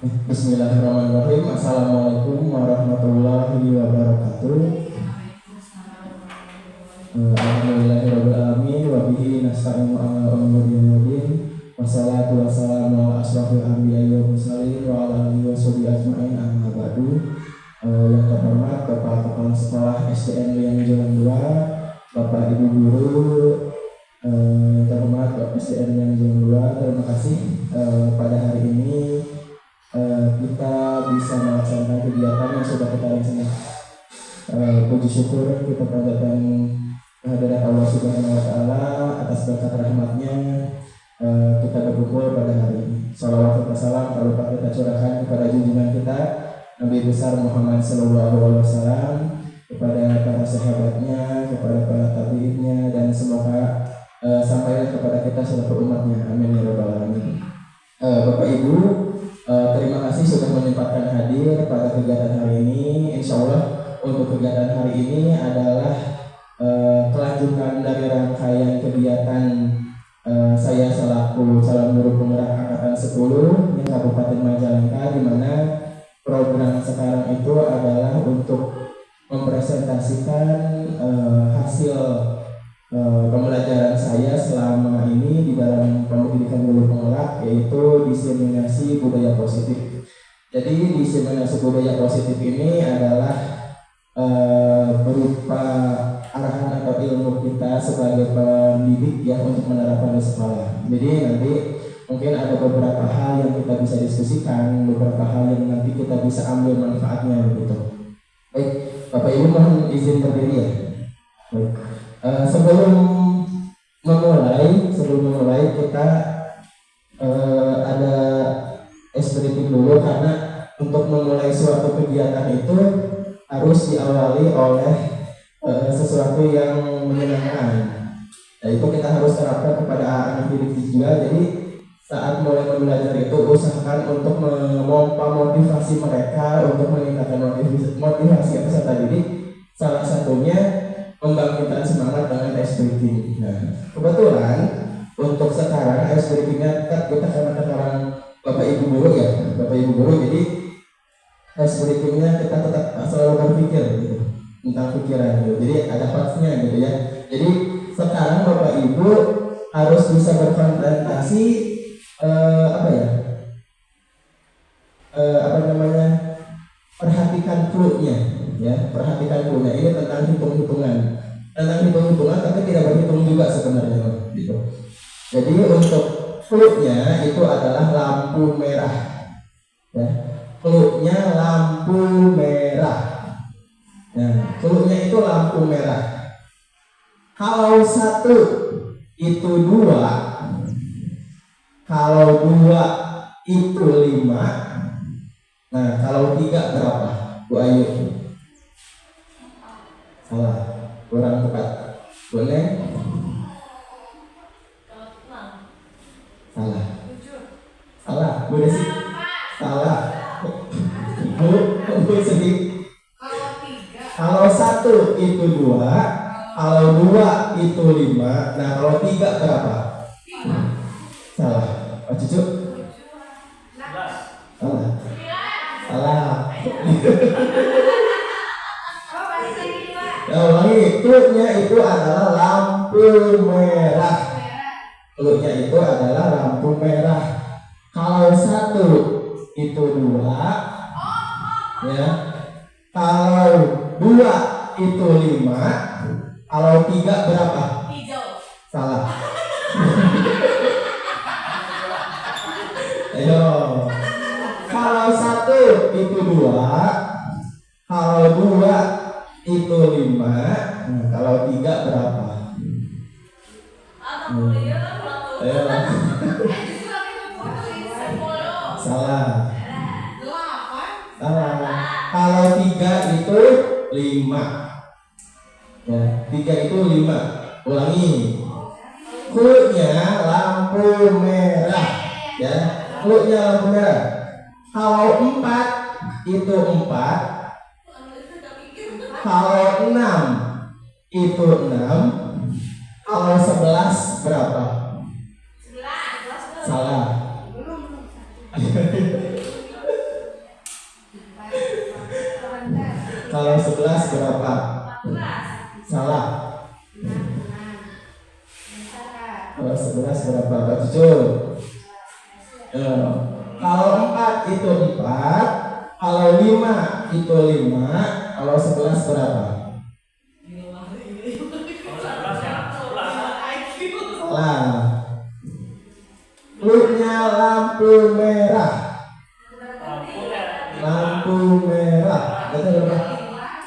Bismillahirrahmanirrahim. Assalamualaikum warahmatullahi wabarakatuh. Alhamdulillahirabbil alamin wa bihi nasta'inu ala umuri din. Wassalatu wassalamu ala asyrofil anbiya'i wal mursalin wa ala alihi washabihi ajmain, amma ba'du. Yang terhormat Kepala Sekolah SDN Liang Jalan 2, Bapak Ibu guru, yang terhormat Bapak SDN Liang Jalan 2, terima kasih pada hari ini kita bisa melaksanakan kegiatan yang sudah kita laksanakan. Puji syukur kita panjatkan kehadirat Allah Subhanahu wa Ta'ala atas berkat rahmatnya. Kita berkumpul pada hari ini. Shalawat dan salam tak lupa kita curahkan kepada junjungan kita Nabi besar Muhammad Sallallahu Alaihi Wasallam, kepada para sahabatnya, kepada para tabiinnya, dan semoga sampailah kepada kita seluruh umatnya. Amin ya rabbal alamin. Bapak Ibu, terima kasih sudah menyempatkan hadir pada kegiatan hari ini. Insya Allah untuk kegiatan hari ini adalah kelanjutan dari rangkaian kegiatan saya selaku calon guru penggerak angkatan 10 yang Kabupaten Majalengka, di mana program sekarang itu adalah untuk mempresentasikan hasil pembelajaran saya selama ini di dalam pendidikan guru penggerak, yaitu diseminasi budaya positif. Jadi diseminasi budaya positif ini adalah berupa arahan atau ilmu kita sebagai pendidik ya untuk menerapkan di sekolah. Jadi nanti mungkin ada beberapa hal yang kita bisa diskusikan, beberapa hal yang nanti kita bisa ambil manfaatnya begitu. Baik, Bapak Ibu mohon izin berdiri ya. Baik. Sebelum memulai kita ada briefing dulu, karena untuk memulai suatu kegiatan itu harus diawali oleh sesuatu yang menyenangkan. Nah, itu kita harus terapkan kepada anak didik juga. Jadi saat mulai belajar itu usahakan untuk memompa motivasi mereka untuk meningkatkan motivasi peserta didik. Salah satunya membangkitkan semangat dengan ice breaking. Nah, kebetulan untuk sekarang ice breakingnya kita karena sekarang Bapak Ibu guru ya, Bapak Ibu guru, jadi ice breakingnya kita tetap selalu berpikir gitu, tentang pikiran gitu. Jadi ada quotes-nya gitu ya. Jadi sekarang Bapak Ibu harus bisa berkonsentrasi perhatikan clue-nya ya, perhatikan clue-nya. Ini tentang hitung-hitungan, tapi tidak berhitung juga sebenarnya gitu. Jadi untuk clue-nya itu adalah lampu merah ya, clue-nya lampu merah. Nah, clue-nya itu lampu merah. Kalau 1 itu 2, kalau 2 itu 5. Nah, kalau 3 berapa? Bu Ayu. Salah, kurang tepat. Boleh? Salah. Salah, Bu Desi. Salah. Bu sedih. Kalau 1 itu 2, kalau 2 itu 5. Nah, kalau 3 berapa? Salah. Pak Cucu? Salah. Salah. Ya, ulangi. Clue-nya itu adalah lampu merah. Clue-nya itu adalah lampu merah. Kalau 1 itu 2 ya. Kalau 2 itu 5. Kalau 3 berapa? Hijau. Salah. Ayo. Kalau 1 itu 2, kalau 2 itu 5. Nah, kalau 3 berapa? Ayo. Salah. Salah. Kalau 3 itu 5. Ya, 3 itu 5. Ulangi. Clue-nya lampu merah. Ya, clue-nya lampu merah. Kalau 4 itu 4. Kalau 6 itu 6. Kalau 11 berapa? 11. Salah. Kalau 11 berapa? Salah. Kalau 11 berapa? Betul. Kalau 4 itu 4, kalau 5 itu 5, kalau 11 berapa? Salah. Cluenya lampu merah. Lampu merah. Betul berapa?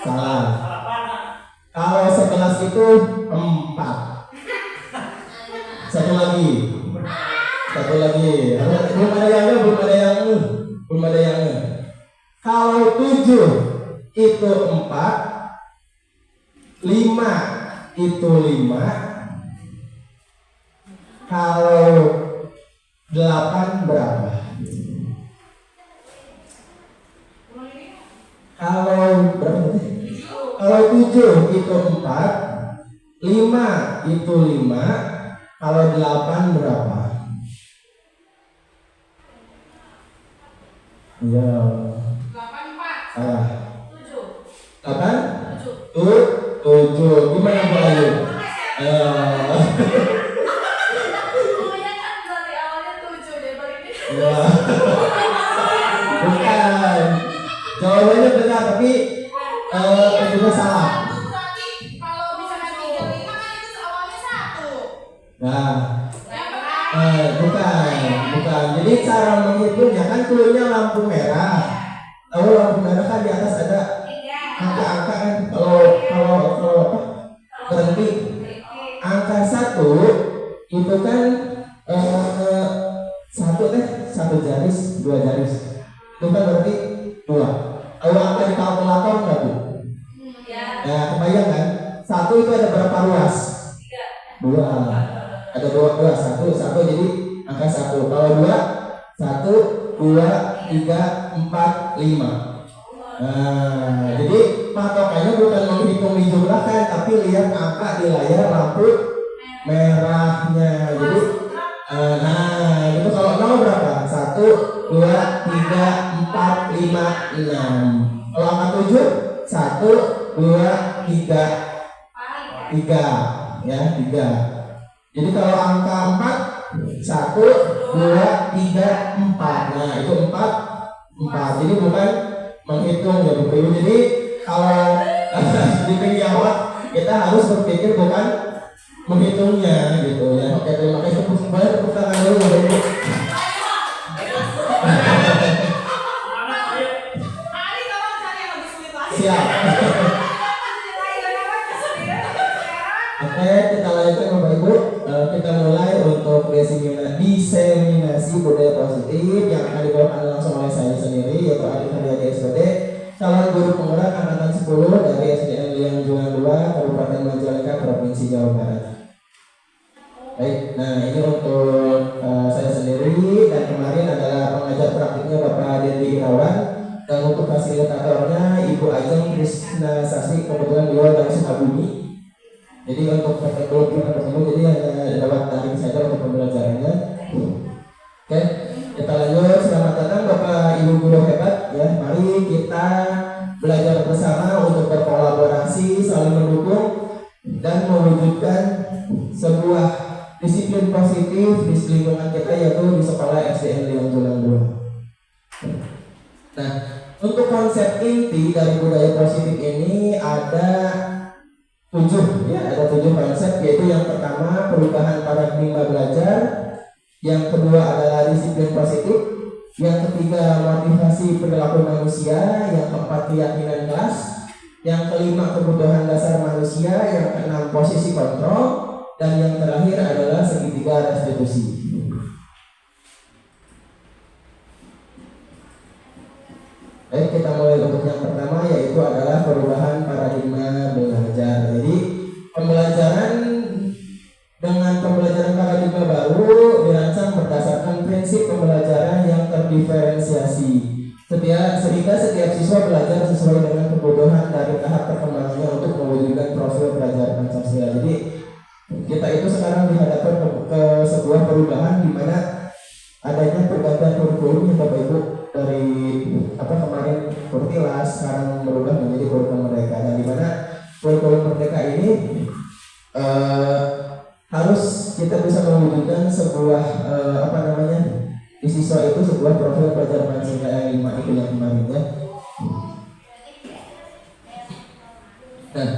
Salah. Kalau 11 itu 4. Satu lagi. Belum ada yang. Kalau 7 itu 4, 5 itu 5, kalau 8 berapa? Kalau berapa? Kalau 7 itu 4, 5 itu 5, kalau 8 berapa? Ya. 8 Salah. 7. 8? 7. Gimana Bu Ayu? Bukan. Jawabannya benar tapi juga salah. Berarti kalau misalnya 35 kan itu awalnya 1. Nah, bukan. Jadi cara menghitungnya kan cluenya lampu merah. Tahu lampu merah kan di atas ada angka-angka kan. Kalau berhenti angka 1 itu kan satu jaris, 2 jaris. Itu kan berarti 2. Kalau angka di kalkulator enggak Bu? Ya, kebayang kan? 1 itu ada berapa ruas? 2. Ada 2 ruas. 1 jadi angka 1. Kalau 2, 1, 2, 3, 4, 5. Nah, jadi patokannya bukan menghitung di jumlah kan, tapi lihat angka di layar lampu merahnya. Jadi itu kalau 0 berapa? 1, 2, 3, 4, 5, 6. Kalau angka 7, 1, 2, 3, 3, ya 3. Jadi kalau angka 4, 1, 2, 3, 4. Nah itu 4. Jadi bukan menghitung ya Bu. Jadi kalau di penjawab kita harus berpikir bukan menghitungnya gitu ya. Oke, terima kasih. Tepuk tangan dulu ya Bu. Siap. Oke, kita lanjutkan Bapak Ibu. Kita mulai untuk diseminasi budaya positif yang akan dibawakan langsung oleh saya sendiri, yaitu Adik Haryadi SPD, calon guru penggerak angkatan 10 dari SDN Liang Juang 2, Kabupaten Majalengka, Provinsi Jawa Barat. Baik, nah ini untuk saya sendiri, dan kemarin adalah pengajar praktiknya Bapak Dendi Irawan, dan untuk fasilitatornya Ibu Ajeng Krisna Sasi, kebetulan beliau dari Sukabumi. Jadi untuk belum kita bertemu, jadi hanya dapat daring saja untuk pembelajarannya. Oke, kita lanjut. Selamat datang Bapak Ibu guru hebat ya. Mari kita belajar bersama untuk berkolaborasi, saling mendukung dan mewujudkan sebuah disiplin positif di lingkungan kita, yaitu di sekolah SDN Liang Juang 2. Nah, untuk konsep inti dari budaya positif ini ada 7 konsep, yaitu yang pertama perubahan paradigma belajar, yang kedua adalah disiplin positif, yang ketiga motivasi perilaku manusia, yang keempat keyakinan kelas, yang kelima kebutuhan dasar manusia, yang keenam posisi kontrol, dan yang terakhir adalah segitiga restitusi. Baik, kita mulai untuk yang pertama, yaitu adalah perubahan paradigma belajar. Jadi pembelajaran dengan pembelajaran paradigma baru dirancang berdasarkan prinsip pembelajaran yang terdiferensiasi, sehingga setiap siswa belajar sesuai dengan kebutuhan dari tahap perkembangannya untuk mewujudkan profil pelajar Pancasila. Jadi kita itu sekarang dihadapkan ke sebuah perubahan di mana adanya pergantian kurikulum yang Bapak Ibu dari kemarin Kurtilas sekarang berubah menjadi kurikulum profil pelajar Pancasila yang 5 itu yang kemarin ya. Nah,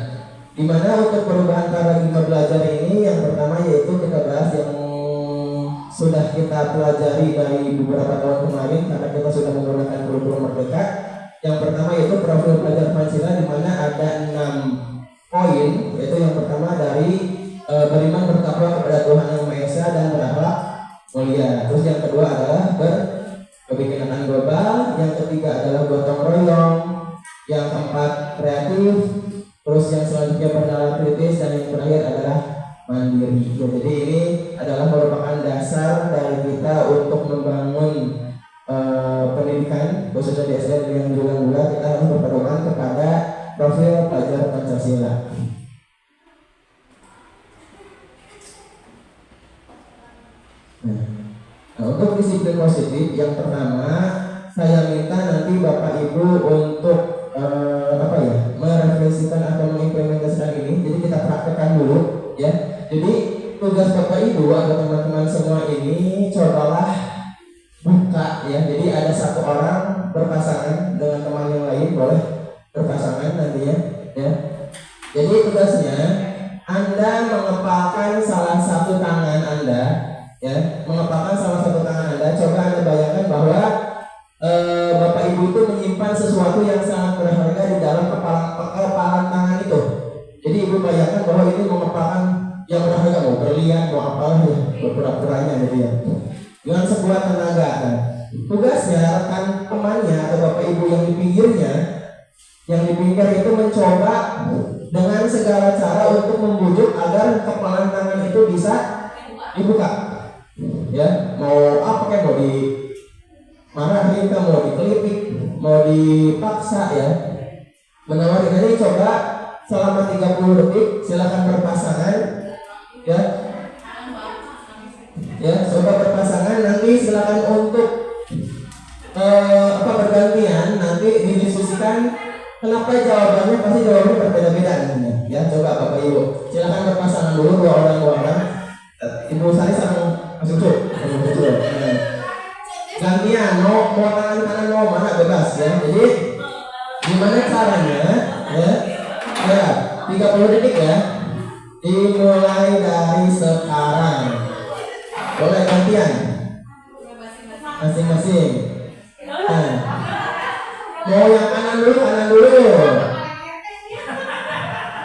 dimana untuk perubahan paradigma belajar ini yang pertama yaitu kita bahas yang sudah kita pelajari dari beberapa tahun kemarin karena kita sudah menggunakan kurikulum Merdeka. Yang pertama yaitu profil pelajar Pancasila, di mana ada 6 poin, yaitu yang pertama dari beriman bertakwa kepada Tuhan Yang Maha Esa dan berakhlak mulia. Terus yang kedua adalah berkebinekaan global, yang ketiga adalah gotong royong, yang keempat kreatif, terus yang selanjutnya bernalar kritis, dan yang terakhir adalah mandiri. Jadi ini adalah merupakan dasar dari kita untuk membangun pendidikan khususnya di SD yang juga kita harus berpedoman kepada profil pelajar Pancasila. Nah, untuk disiplin positif yang pertama saya minta nanti Bapak Ibu untuk merefleksikan atau mengimplementasikan ini. Jadi kita praktekkan dulu ya. Jadi tugas Bapak Ibu atau teman-teman semua ini cobalah buka ya. Jadi ada satu orang berpasangan dengan teman yang lain, boleh berpasangan nantinya ya. Jadi tugasnya Anda mengepalkan salah satu tangan Anda ya, mengepalkan salah satu tangan Anda. Coba Anda bayangkan bahwa Bapak Ibu itu menyimpan sesuatu yang sangat berharga di dalam kepalan tangan itu. Jadi Ibu bayangkan bahwa ini mengepalkan yang berharga, mau berlian, mau apa ya, pura-puranya gitu ya. Dengan sebuah tenaga kan. Tugasnya rekan temannya atau Bapak Ibu yang di pinggirnya, yang di pinggir itu mencoba dengan segala cara untuk membujuk agar kepalan tangan itu bisa dibuka. Ya, mau apa kayak mau dimarahin, mau dikelipik, mau dipaksa ya. Menawari ini coba selama 30 detik, silakan berpasangan ya. Ya, coba berpasangan, nanti silakan untuk bergantian nanti didiskusikan. Kenapa jawabannya pasti jawabannya berbeda-beda nantinya. Ya, coba Bapak Ibu silakan berpasangan dulu 2 orang. Ibu Sari sama Mas Ucup. Gantian, mau tangan kanan mau mana bebas ya. Jadi gimana caranya ya? Ya, 30 detik ya. Dimulai dari sekarang. Boleh gantian masing-masing. Nah, mau yang kanan dulu.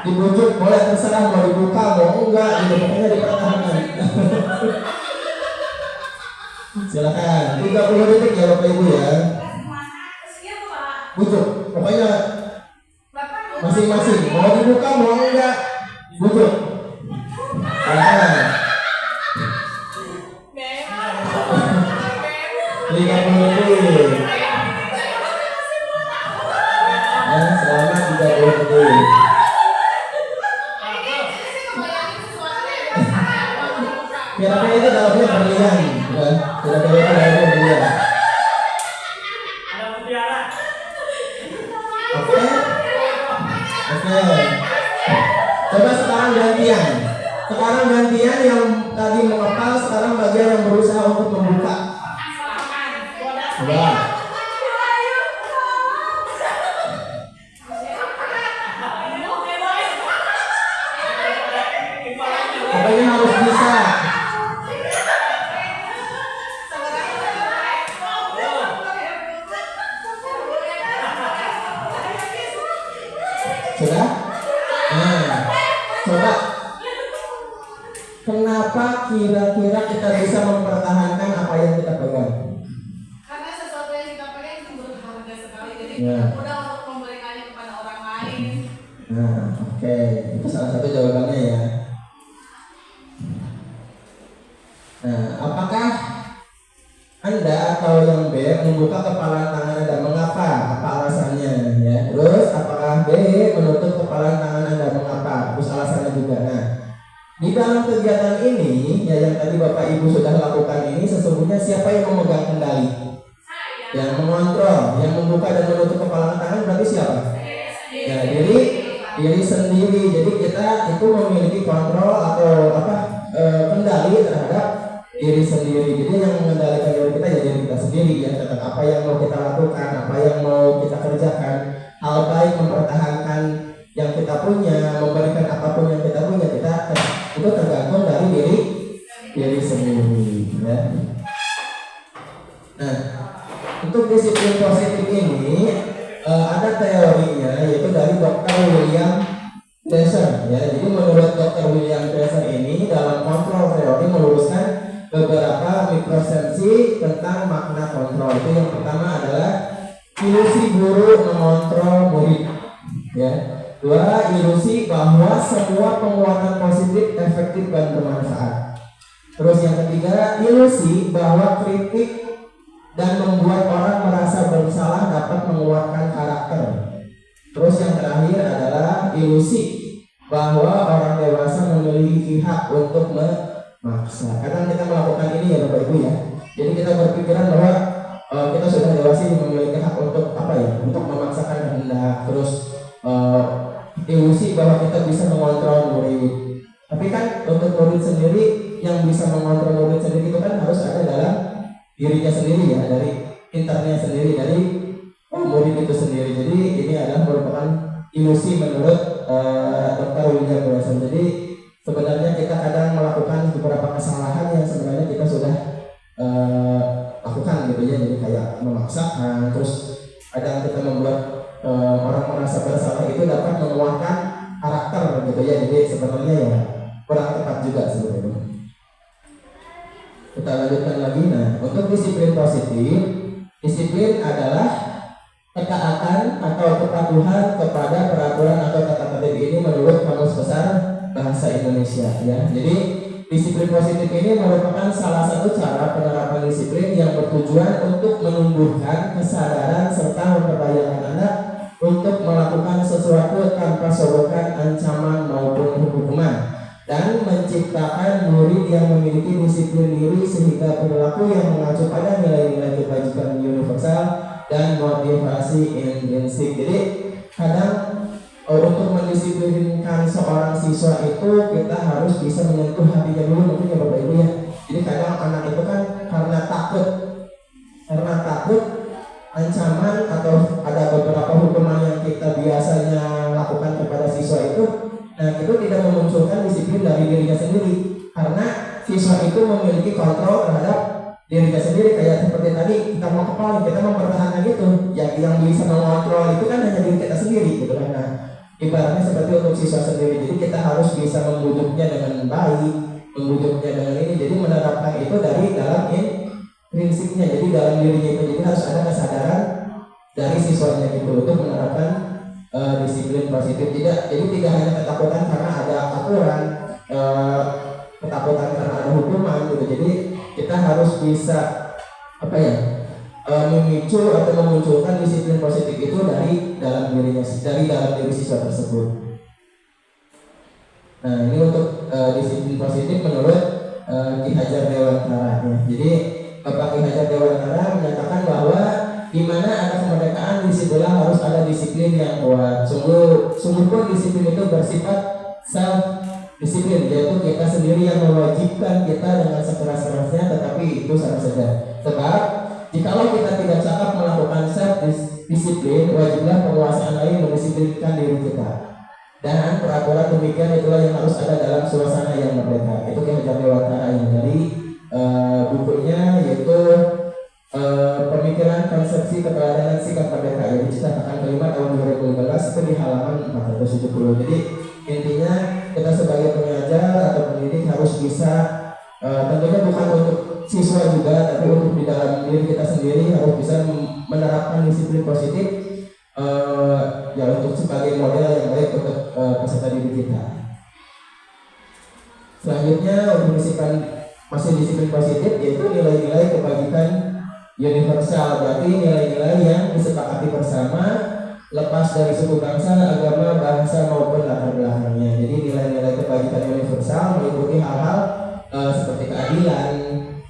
Dibujuk boleh, terserah mau dibuka mau enggak, gitu pokoknya dipertahankan. Silakan 30 detik ya Bapak Ibu ya. Bujuk pokoknya masing-masing, mau dibuka mau enggak, bujuk. Silakan. 30 detik. Ya, selama 30 detik. Kira-kira itu dalamnya berlian, bukan? Kira-kira itu dalamnya berlian. Oke. Coba sekarang gantian. Sekarang gantian yang tadi mengepal, sekarang bagian yang berusaha untuk membuka. Coba. Pokoknya harus bisa. Sudah? Nah, coba. Kenapa kira-kira kita bisa mempertahankan apa yang kita pegang? Karena sesuatu yang kita pegang itu berharga sekali, jadi Ya. mudah untuk memberikannya kepada orang lain. Nah, oke. Itu salah satu jawabannya ya. Nah, apakah Anda atau yang B membuka kepala tangan Anda? Mengapa? Apa alasannya? Ya. Terus apakah B menutup kepala tangan Anda? Mengapa? Terus alasannya juga. Nah, di dalam kegiatan ini ya, yang tadi Bapak Ibu sudah lakukan ini, sesungguhnya siapa yang memegang kendali? Yang mengontrol, yang membuka dan menutup kepala tangan berarti siapa? Ya, diri sendiri. Jadi kita itu memiliki kontrol atau kendali terhadap diri sendiri. Jadi yang mengendalikan diri kita ya diri kita sendiri ya, tentang apa yang mau kita lakukan, apa yang mau kita kerjakan, hal baik mempertahankan yang kita punya, memberikan apapun yang kita punya, kita itu tergantung dari diri sendiri ya. Nah, untuk disiplin positif ini ada teorinya, yaitu dari Dr. William Glasser ya. Jadi menurut Dr. William Glasser ini dalam kontrol teori meluruskan beberapa miskonsepsi tentang makna kontrol. Itu yang pertama adalah ilusi guru mengontrol murid ya. Dua, ilusi bahwa semua penguatan positif efektif dan bermanfaat. Terus yang ketiga, ilusi bahwa kritik dan membuat orang merasa bersalah dapat menguatkan karakter. Terus yang terakhir adalah ilusi bahwa orang dewasa memiliki hak untuk memaksa. Kadang kita melakukan ini ya Bapak Ibu ya. Jadi kita berpikiran bahwa kita sudah dewasa memiliki hak untuk apa ya? Untuk memaksakan kehendak. Terus ilusi bahwa kita bisa mengontrol murid. Tapi kan untuk murid sendiri yang bisa mengontrol murid sendiri itu kan harus ada dalam dirinya sendiri ya, dari internya sendiri, dari murid itu sendiri. Jadi ini adalah merupakan ilusi menurut Dr. William Glasser. Jadi sebenarnya kita kadang melakukan beberapa kesalahan yang sebenarnya kita sudah lakukan gitu ya. Jadi kayak memaksakan, terus kadang kita membuat orang merasa bersalah, itu dapat menguatkan karakter gitu ya. Jadi sebenarnya ya kurang tepat juga sebenarnya. Kita lanjutkan lagi. Nah, untuk disiplin positif, disiplin adalah ketaatan atau kepatuhan kepada peraturan atau tata tertib ini menurut Kamus Besar Bahasa Indonesia ya. Jadi disiplin positif ini merupakan salah satu cara penerapan disiplin yang bertujuan untuk menumbuhkan kesadaran serta memperdayakan anak untuk melakukan sesuatu tanpa sogokan, ancaman maupun hukuman, dan menciptakan murid yang memiliki disiplin diri sehingga perilaku yang mengacu pada nilai-nilai kebajikan universal dan motivasi intrinsik. Jadi kadang untuk mendisiplinkan seorang siswa itu kita harus bisa menyentuh hatinya dulu mungkin ya Bapak Ibu ya. Jadi kadang anak itu kan karena takut ancaman atau ada beberapa hukuman yang kita biasanya lakukan kepada siswa itu, nah itu tidak memunculkan disiplin dari dirinya sendiri, karena siswa itu memiliki kontrol terhadap dirinya sendiri. Kayak seperti tadi kita mau ke PAUD, kita mempertahankan itu ya, yang bisa mengontrol itu kan hanya diri kita sendiri gitu kan. Nah, ibaratnya seperti untuk siswa sendiri, jadi kita harus bisa membujuknya dengan baik, membujuknya dengan ini, jadi menerapkan itu dari dalam prinsipnya, jadi dalam dirinya itu. Jadi harus ada kesadaran dari siswanya gitu untuk menerapkan disiplin positif. Jadi tidak hanya ketakutan karena ada aturan, ketakutan karena ada hukuman gitu. Jadi kita harus bisa memicu atau memunculkan disiplin positif itu dari dalam diri siswa tersebut. Nah, ini untuk disiplin positif menurut Ki Hajar Dewantara ya. Jadi Bapak Ki Hajar Dewantara menyatakan bahwa di mana ada kemerdekaan, di situlah harus ada disiplin yang kuat. Sungguh pun disiplin itu bersifat self disiplin, yaitu kita sendiri yang mewajibkan kita dengan sekeras-kerasnya, tetapi itu sama saja. Sebab jikalau kita tidak cakap melakukan self disiplin, wajiblah penguasaan lain mendisiplinkan diri kita. Dan peraturan demikian itulah yang harus ada dalam suasana yang merdeka. Itu Ki Hajar Dewantara yang dari bukunya, yaitu pemikiran konsepsi keteladanan sikap merdeka, yang dicetakan kelima tahun 2015 itu di halaman 470. Jadi intinya kita sebagai pengajar atau pendidik harus bisa, tentunya bukan untuk siswa juga, tapi untuk di dalam diri kita sendiri harus bisa menerapkan disiplin positif ya, untuk sebagai model yang baik untuk peserta didik kita. Selanjutnya untuk disiplin positif, yaitu nilai-nilai kebajikan universal, berarti nilai-nilai yang disepakati bersama lepas dari suku, bangsa, agama, bahasa maupun latar belakangnya. Jadi nilai-nilai kebajikan universal meliputi hal-hal seperti keadilan,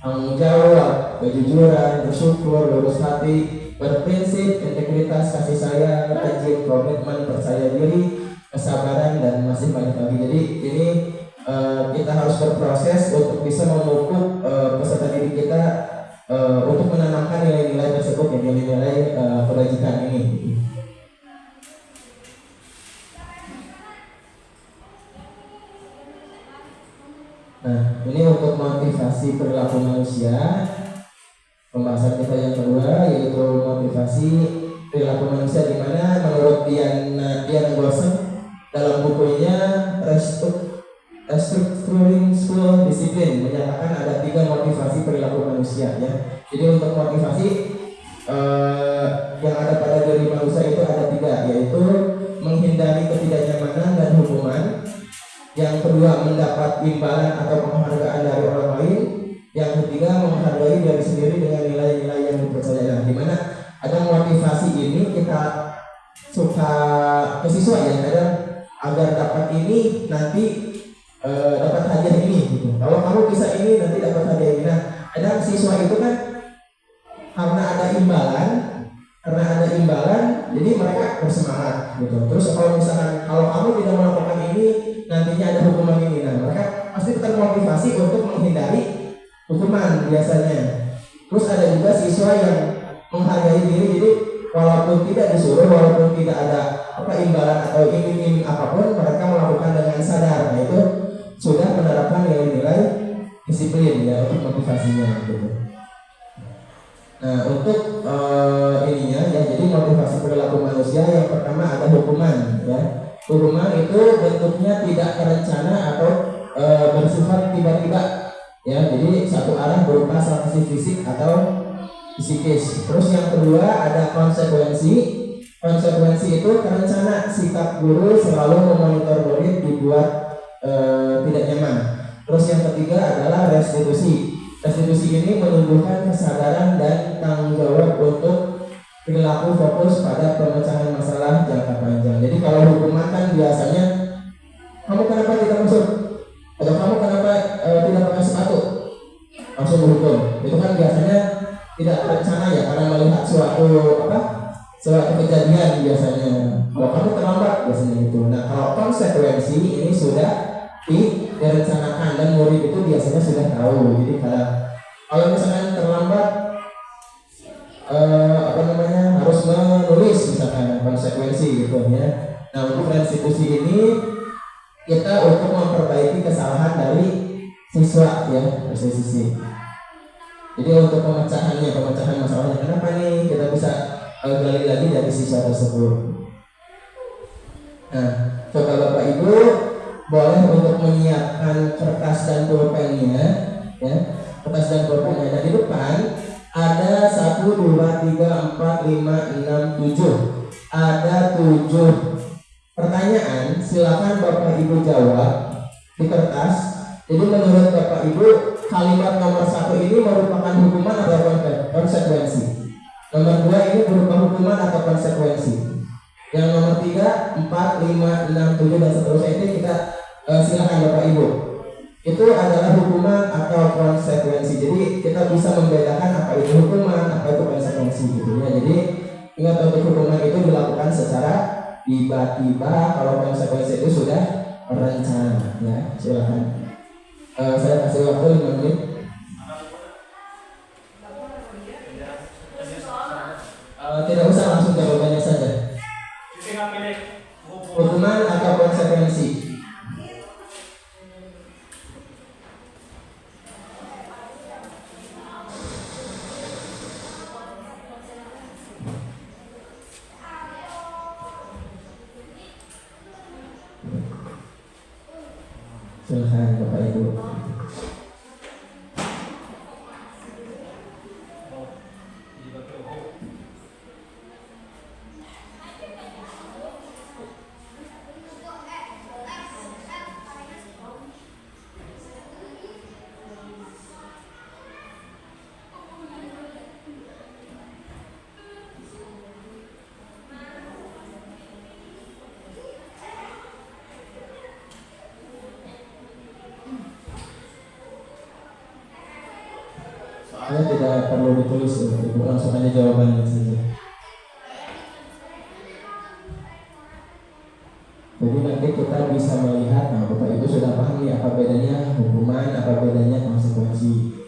tanggung jawab, kejujuran, bersyukur, lurus hati, berprinsip, integritas, kasih sayang, rajin, komitmen, percaya diri, kesabaran, dan masih banyak lagi. Jadi ini kita harus berproses untuk bisa memupuk peserta didik kita untuk menanamkan nilai-nilai tersebut, ya, nilai-nilai kebajikan ini. Nah, ini untuk motivasi perilaku manusia. Pembahasan kita yang kedua yaitu motivasi perilaku manusia, di mana menurut Diana Goseng dalam bukunya Restructuring School Discipline menyatakan ada 3 motivasi perilaku manusia, ya. Jadi untuk motivasi yang ada pada diri manusia itu ada 3, yaitu menghindari ketidaknyamanan dan hukuman. Yang kedua, mendapat imbalan atau penghargaan dari orang lain. Yang ketiga, menghargai diri sendiri dengan nilai-nilai yang dipercaya. Nah, di mana ada motivasi ini kita suka kesesuaian kadang agar dapat ini nanti dapat hadiah ini gitu. Kalau kamu bisa ini nanti dapat hadiah ini. Nah, ada siswa itu kan karena ada imbalan jadi mereka bersemangat gitu. Terus kalau misalkan kalau kamu tidak melakukan ini nantinya ada hukuman ini. Nah, mereka pasti termotivasi untuk menghindari hukuman biasanya. Terus ada juga siswa yang menghargai diri, jadi walaupun tidak disuruh, walaupun tidak ada imbalan atau iming-iming apapun, mereka melakukan dengan sadar. Nah, itu sudah menerapkan nilai-nilai disiplin, ya, untuk motivasinya gitu. Nah, untuk ininya, ya, jadi motivasi perilaku manusia yang pertama ada hukuman, ya. Hukuman itu bentuknya tidak terencana atau bersifat tiba-tiba, ya. Jadi satu arah berupa sanksi fisik atau psikis. Terus yang kedua ada konsekuensi. Konsekuensi itu terencana, sikap guru selalu memonitor murid dibuat tidak nyaman. Terus yang ketiga adalah restitusi. Restitusi ini menunjukkan kesadaran dan tanggung jawab untuk perilaku fokus pada pemecahan masalah jangka panjang. Jadi kalau hukuman kan biasanya kamu kenapa tidak masuk, atau kamu kenapa tidak pakai sepatu, langsung berhukum. Itu kan biasanya tidak terencana, ya, karena melihat suatu kejadian biasanya. Kalau kamu terlambat biasanya itu. Nah, kalau konsekuensi ini sudah direncanakan dan murid itu biasanya sudah tahu. Jadi kalau misalkan terlambat harus menulis misalkan konsekuensi gitu, ya. Nah, untuk restitusi ini kita untuk memperbaiki kesalahan dari siswa, ya, restitusi. Jadi untuk pemecahan masalahnya, kenapa nih, kita bisa gali lagi dari siswa tersebut. Nah, coba Bapak Ibu boleh untuk menyiapkan kertas dan pulpennya, ya, kertas dan pulpennya. Nah, di depan ada 1, 2, 3, 4, 5, 6, 7. Ada 7 pertanyaan. Silakan Bapak Ibu jawab di kertas. Jadi menurut Bapak Ibu, kalimat nomor 1 ini merupakan hukuman atau konsekuensi? Nomor 2 ini berupa hukuman atau konsekuensi? Yang nomor 3, 4, 5, 6, 7 dan seterusnya ini kita silakan Bapak Ibu. Itu adalah hukuman atau konsekuensi. Jadi kita bisa membedakan apa itu hukuman, apa itu konsekuensi gitu, ya. Jadi ingat, untuk hukuman itu dilakukan secara tiba-tiba, kalau konsekuensi itu sudah rencana, ya. Silakan. Saya kasih waktu 5 menit. Tidak usah, langsung jawabannya saja. Hukuman atau konsekuensi? Silakan Bapak Ibu. Soalnya tidak perlu ditulis, Ibu langsung aja jawabannya saja. Jadi nanti kita bisa melihat, nah Bapak Ibu sudah paham nih apa bedanya hukuman, apa bedanya konsekuensi.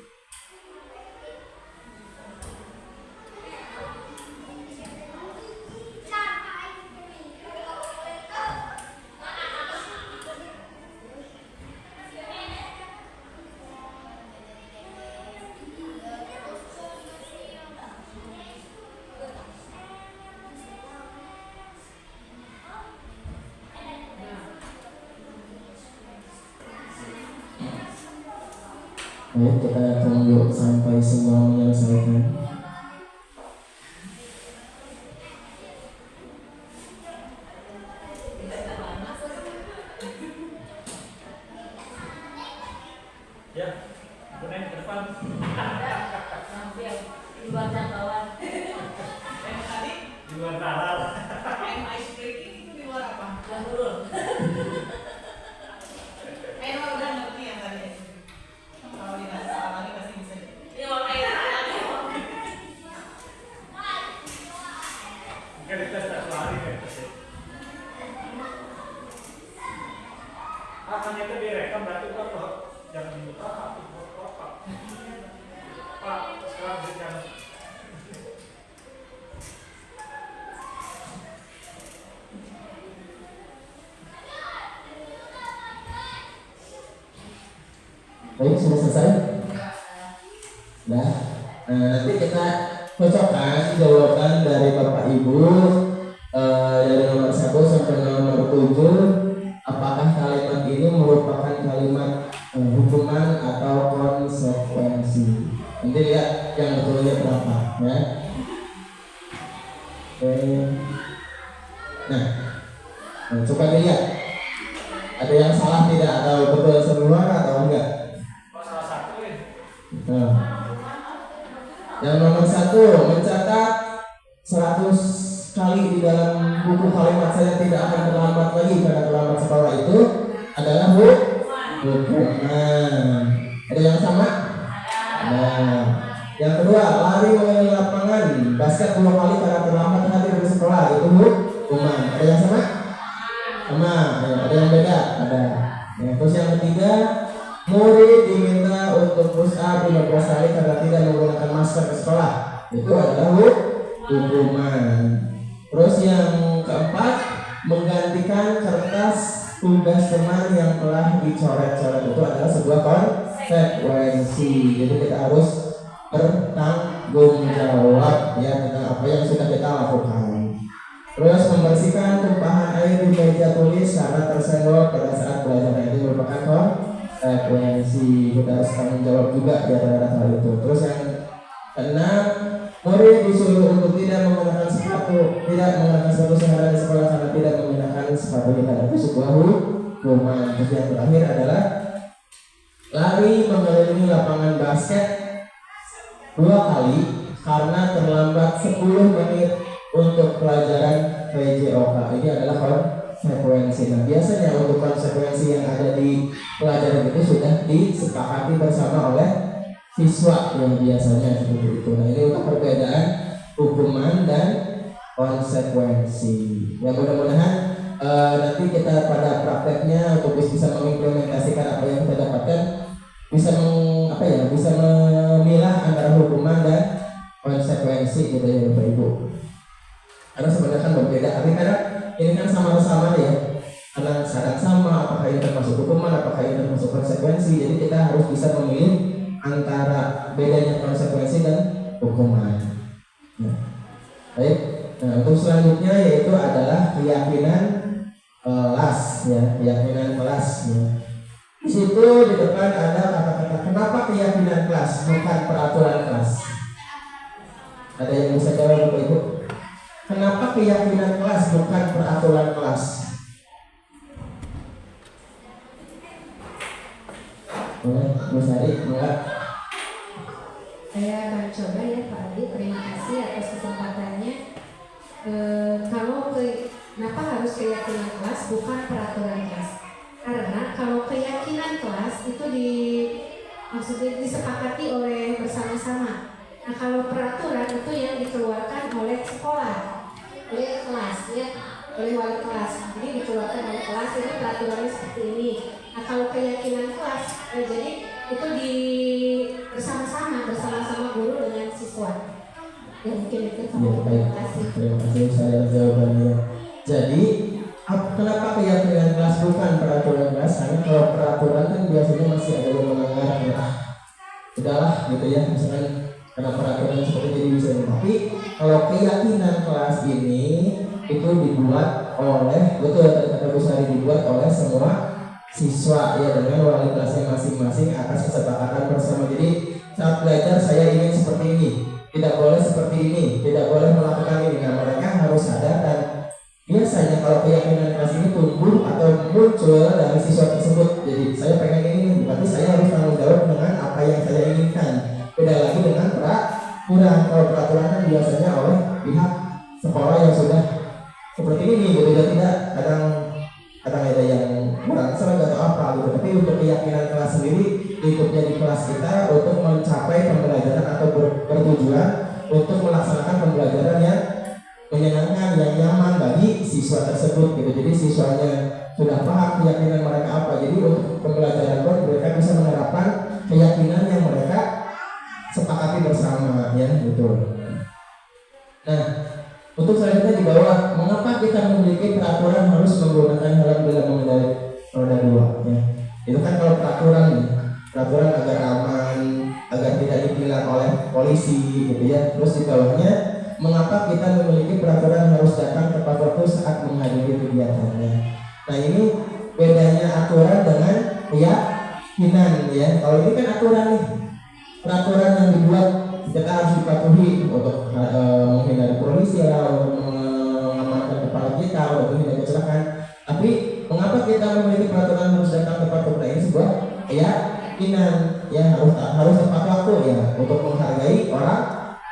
Baik, kita tunggu sampai semua menyelesaikan. Ya, kemudian ke depan. Di luar jangkauan. Tadi di luar nalar. Ice breaking itu di luar apa? Luar turun. Udah ngerti yang tadi. Kalau dikasih salah lagi pasti bisa. Iya makanya. Mungkin kita satu hari ya. Makanya itu direkam berarti kan loh. Jangan dibuka hati Pak. Pak, sekarang berikan. Baik, sudah selesai? Nah, nanti kita cocokkan jawaban dari Bapak Ibu dari nomor 1 sampai nomor 7. Apakah kalimat ini merupakan kalimat hukuman atau konsekuensi? Nanti lihat yang betulnya berapa, ya. Oke. Nah, coba dilihat. Ada yang salah tidak atau betul semua atau enggak? Salah satu ya. Nah, yang nomor 1 mencatat 100 kali di dalam buku kalimat saya tidak akan terlambat lagi karena terlambat sekolah itu adalah hukuman. Ada yang sama? Nah, yang kedua lari mengelilingi lapangan basket 2 kali karena terlambat hadir di sekolah itu hukuman. Ada yang sama? Sama. Ya, ada yang beda? Ada. Ya, terus yang ketiga murid diminta untuk push up 15 kali karena tidak menggunakan masker ke sekolah. Itu adalah hukuman. Terus yang keempat menggantikan kertas tugas teman yang telah dicoret-coret itu adalah sebuah konsekuensi. Jadi kita harus bertanggung jawab ya tentang apa yang sudah kita lakukan. Terus membersihkan tumpahan air di meja tulis karena tersenggol pada saat belajar itu merupakan konsekuensi. Kita harus tanggung jawab juga ya terhadap hal itu. Terus yang keenam, murid disuruh untuk tidak menggunakan sepatu sehari di sekolah karena tidak menggunakan sepatu lipat. Itu sebuah hukuman. Terus yang terakhir adalah lari mengelilingi lapangan basket 2 kali karena terlambat 10 menit untuk pelajaran PJOK. Ini adalah konsekuensi. Nah, biasanya untuk konsekuensi yang ada di pelajaran itu sudah disepakati bersama oleh siswa yang biasanya seperti itu. Nah, ini untuk perbedaan hukuman dan konsekuensi. Ya mudah-mudahan nanti kita pada prakteknya untuk bisa mengimplementasikan apa yang kita dapatkan bisa bisa memilah antara hukuman dan konsekuensi gitu ya Bapak Ibu. Karena sebenarnya kan berbeda, tapi karena ini kan sama-sama ya. Karena kadang sama, apakah ini termasuk hukuman, apakah ini termasuk konsekuensi. Jadi kita harus bisa memilih antara bedanya konsekuensi dan hukuman. Nah, baik. Nah, untuk selanjutnya yaitu adalah keyakinan kelas ya, keyakinan kelas ya. Di situ di depan ada kata-kata kenapa keyakinan kelas bukan peraturan kelas. Ada yang bisa jawab Bapak Ibu? Kenapa keyakinan kelas bukan peraturan kelas? Bu Sari, enggak? Saya akan coba ya Pak Adi. Terima kasih atas kesempatannya. Kenapa harus keyakinan kelas bukan peraturan kelas? Karena kalau keyakinan kelas itu maksudnya disepakati oleh bersama-sama. Nah kalau peraturan itu yang dikeluarkan oleh sekolah, oleh kelas ya. oleh wali kelas. Jadi dikeluarkan oleh kelas, ini peraturannya seperti ini. Nah kalau keyakinan kelas, jadi itu bersama-sama guru dengan siswa. Ya mungkin itu. Ya, baik. Terima kasih saya jawabannya. Jadi kenapa keyakinan kelas bukan peraturan kelas? Karena kalau peraturan kan biasanya masih ada yang melanggar ya. Udahlah gitu ya, misalkan karena peraturan seperti jadi bisa. Tapi kalau keyakinan kelas ini itu dibuat oleh, betul kata Bu Sari, dibuat oleh semua siswa ya dengan wali kelasnya masing-masing atas kesepakatan bersama. Jadi saat belajar saya ingin seperti ini, tidak boleh seperti ini, tidak boleh melakukan ini. Nah mereka harus sadar, dan biasanya kalau keyakinan kelas ini tumbuh atau muncul dari siswa tersebut. Jadi saya pengen ini, berarti saya harus tanggung jawab dengan apa yang saya inginkan. Beda lagi dengan peraturan. Kalau peraturan kan biasanya oleh pihak sekolah yang sudah seperti ini gitu, tidak kadang ada yang kurang serang atau apa gitu. Tapi untuk keyakinan kelas sendiri, lingkupnya di kelas kita untuk mencapai pembelajaran atau bertujuan untuk melaksanakan pembelajaran yang menyenangkan, yang nyaman bagi siswa tersebut gitu. Jadi siswanya sudah paham keyakinan mereka apa. Jadi untuk pembelajaran pun mereka bisa menerapkan keyakinan yang mereka sepakati bersama ya, betul. Nah, untuk selanjutnya di bawah, mengapa kita memiliki peraturan harus menggunakan helm bila mengendarai roda 2 ya. Itu kan kalau peraturan nih, peraturan agar aman, agar tidak ditilang oleh polisi gitu ya. Terus di bawahnya, mengapa kita memiliki peraturan harus datang tepat waktu saat menghadiri kegiatannya. Nah ini bedanya aturan dengan keyakinan ya. Kalau ini kan aturan nih, peraturan yang dibuat kita harus dipatuhi untuk menghindari polisi ya, untuk mengamankan kepala kita, untuk menghindari kecelakaan. Tapi mengapa kita memiliki peraturan harus datang tepat waktu? Ini sebuah keyakinan ya, harus tepat waktu ya, untuk menghargai orang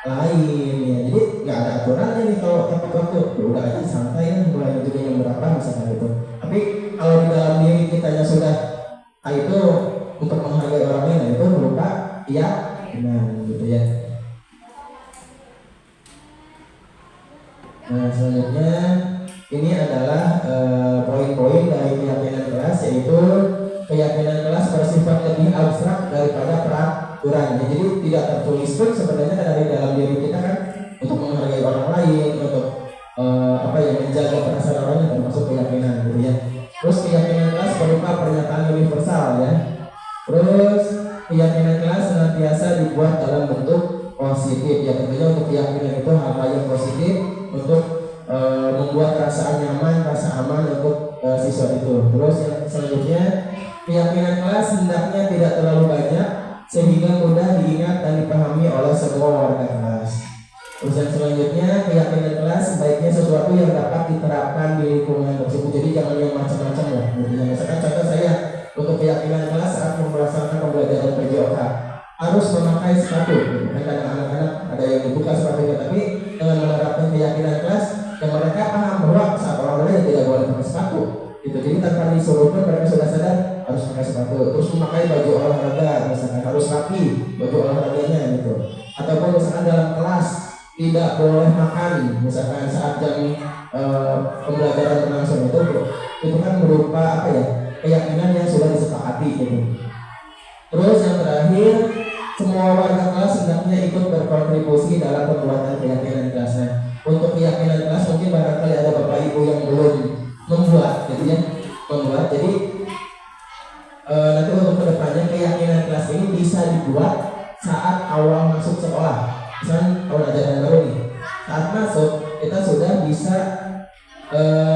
lain ya. Jadi nggak ada aturannya nih kalau tepat waktu, udah aja santai ya, mulai juga yang berapa misalkan gitu. Tapi kalau di dalam diri kitanya sudah itu untuk menghargai orang lain, itu berupa keyakinan gitu ya. Nah selanjutnya ini adalah poin-poin dari keyakinan kelas, yaitu keyakinan kelas bersifat lebih abstrak daripada peraturan. Jadi tidak tertulis pun sebenarnya dari dalam diri kita kan, untuk menghargai orang lain, untuk menjaga perasaan orang yang termasuk keyakinan gitu ya. Terus keyakinan kelas berupa pernyataan universal ya. Terus keyakinan kelas senantiasa dibuat dalam bentuk positif ya. Tentunya untuk keyakinan itu hal-hal yang positif untuk membuat rasa nyaman, rasa aman untuk siswa itu. Terus yang selanjutnya, keyakinan kelas hendaknya tidak terlalu banyak sehingga mudah diingat dan dipahami oleh semua warga kelas. Terus yang selanjutnya, keyakinan kelas sebaiknya sesuatu yang dapat diterapkan di lingkungan tersebut. Jadi jangan yang macam-macam ya. Misalkan contoh saya, untuk keyakinan kelas saat melaksanakan pembelajaran PJOK harus memakai sepatu. Kadang anak-anak ada yang dibuka sepatunya, tapi dengan menerapkan keyakinan kelas yang mereka paham bahwa saat olahraga tidak boleh pakai sepatu. Gitu. Jadi tanpa disuruh pun mereka sudah sadar harus pakai sepatu. Terus memakai baju olahraga, misalkan harus rapi baju olahraganya gitu. Ataupun misalkan dalam kelas tidak boleh makan, misalkan saat jam pembelajaran berlangsung, itu kan berupa keyakinan yang sudah disepakati gitu. Terus yang terakhir, semua warga kelas hendaknya ikut berkontribusi dalam pembuatan keyakinan kelasnya. Untuk keyakinan kelas mungkin barangkali ada bapak ibu yang belum membuat, gitu ya, Jadi nanti untuk kedepannya keyakinan kelas ini bisa dibuat saat awal masuk sekolah. Misalnya tahun ajaran baru nih, saat masuk kita sudah bisa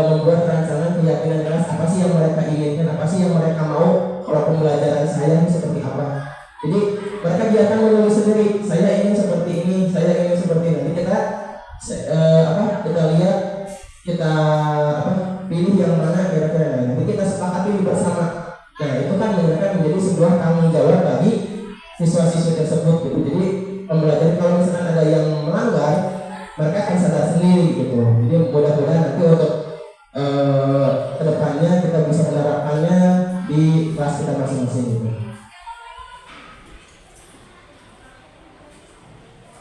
membuat rancangan keyakinan kelas, apa sih yang mereka inginkan, apa sih yang mereka mau, kalau pembelajaran saya ini seperti apa. Jadi mereka biarkan menulis sendiri, saya ingin seperti ini, saya ingin seperti ini. Nanti kita lihat, kita pilih yang mana kira-kira. Nanti kita sepakati bersama. Nah itu kan mereka menjadi sebuah tanggung jawab bagi siswa-siswa tersebut gitu. Jadi pembelajaran kalau misalkan ada yang melanggar, mereka akan sadar sendiri gitu. Jadi mudah-mudahan nanti untuk kedepannya kita bisa menerapkannya di kelas kita masing-masing gitu.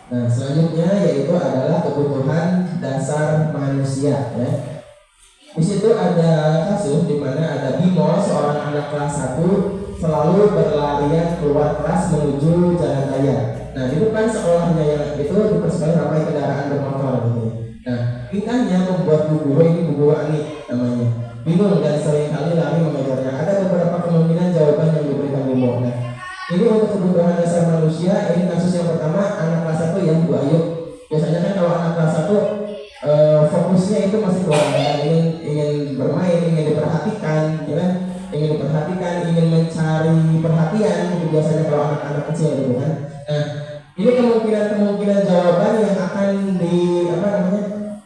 Nah selanjutnya yaitu adalah kebutuhan dasar manusia ya. itu ada kasus di mana ada Bimo, seorang anak kelas 1 selalu berlarian keluar kelas menuju jalan raya. Nah, di depan sekolahnya yang itu dipersekali ramai kendaraan bermotor gitu. Nah, tingkahnya membuat bu guru ini, Bu Guru Ani namanya, bingung dan seringkali lari mengejarnya. Ada beberapa kemungkinan jawaban yang diberikan Bimo. Nah, ini untuk kebutuhan dasar manusia. Ini kasus yang pertama, anak kelas 1 ya, Bu Ayu. Biasanya kan kalau anak kelas 1 fokusnya itu masih keluar, ingin bermain, ingin diperhatikan, ya kan? Ingin diperhatikan, ingin mencari perhatian, itu biasanya kalau anak-anak kecil gitu kan. Nah, ini kemungkinan jawaban yang akan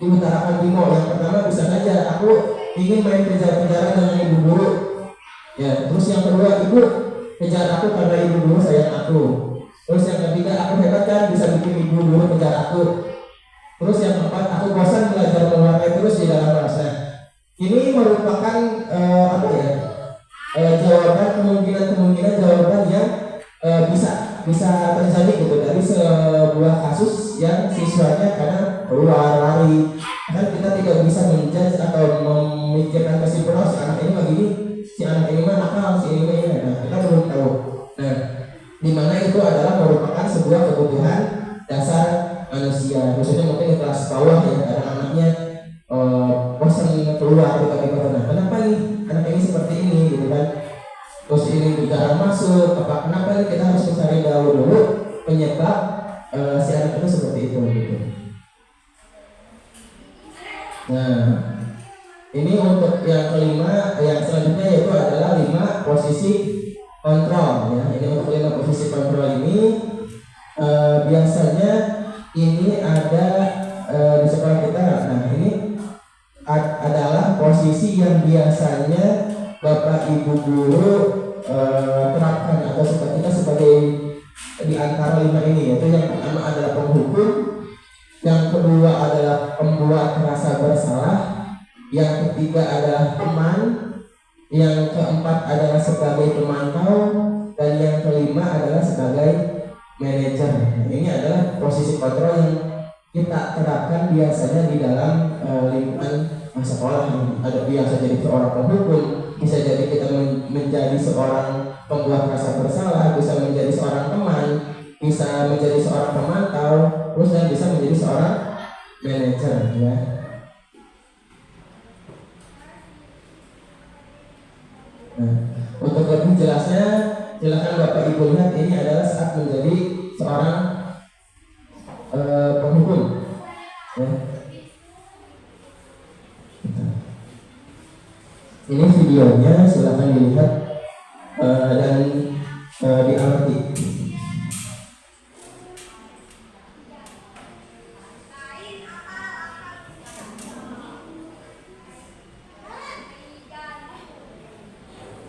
diutarakan Bimo. Yang pertama bisa saja, aku ingin main kejar-kejaran dengan ibu guru. Ya, terus yang kedua, ibu kejar aku karena ibu guru sayang aku. Terus yang ketiga, aku hebat kan bisa bikin ibu guru kejar aku. Terus yang keempat, aku bosan belajar mewarnai terus di dalam kelas. Nah, ini merupakan jawaban kemungkinan jawaban yang bisa terjadi gitu dari sebuah kasus yang siswanya kadang keluar lari. Kan kita tidak bisa menjudge atau memikirkan kesimpulan si anak ini begini, si anak ini mah nakal, si ini ini. Nah, kita belum tahu. Nah, di mana itu adalah merupakan sebuah kebutuhan dasar manusia, khususnya mungkin di kelas bawah ya, ada anaknya bosan keluar tiba-tiba. Nah, kenapa nih anak ini seperti ini gitu kan? Terus ini jarang masuk, kenapa nih kita harus mencari dulu penyebab si anak itu seperti itu gitu. Nah, ini untuk yang kelima, yang selanjutnya yaitu adalah 5 posisi kontrol ya. Ini untuk 5 posisi kontrol ini biasanya ini ada di sekolah kita. Nah, ini adalah posisi yang biasanya Bapak Ibu guru terapkan atau kita sebagai di antara 5 ini, yaitu yang pertama adalah penghukum, yang kedua adalah pembuat merasa bersalah, yang ketiga adalah teman, yang keempat adalah sebagai pemantau, dan yang kelima adalah sebagai manajer. Nah, ini adalah posisi kontrol yang kita terapkan biasanya di dalam lingkungan sekolah. Ada biasa jadi seorang penghukum, bisa jadi kita menjadi seorang pembuat rasa bersalah, bisa menjadi seorang teman, bisa menjadi seorang pemantau, terus dan bisa menjadi seorang manajer ya. Nah, untuk lebih jelasnya silakan Bapak Ibu lihat, ini adalah saat menjadi seorang penghukum ya. Ini videonya, silakan dilihat dan diamati.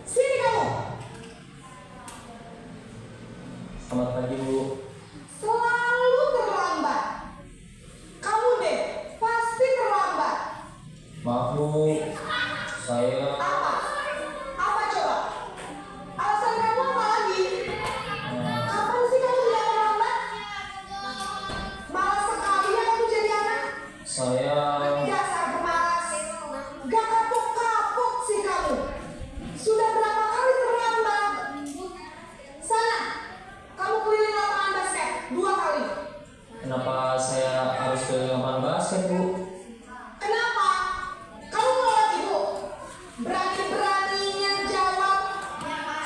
Sini kamu. Selamat pagi Bu. Selalu terlambat. Kamu deh pasti terlambat. Maaf Bu, saya Apa? Apa coba? Alasan kamu apa lagi? Kapan sih kamu tidak terlambat? Malas sekali ya kamu jadi anak. saya Dasar pemalas. Gak kapok-kapok sih kamu. Sudah berapa kali terlambat? Sana, kamu keliling lapangan basket 2 kali. kenapa saya harus ke lapangan basket Bu? Kenapa? Kamu nolak ibu? Berani-beraninya jawab.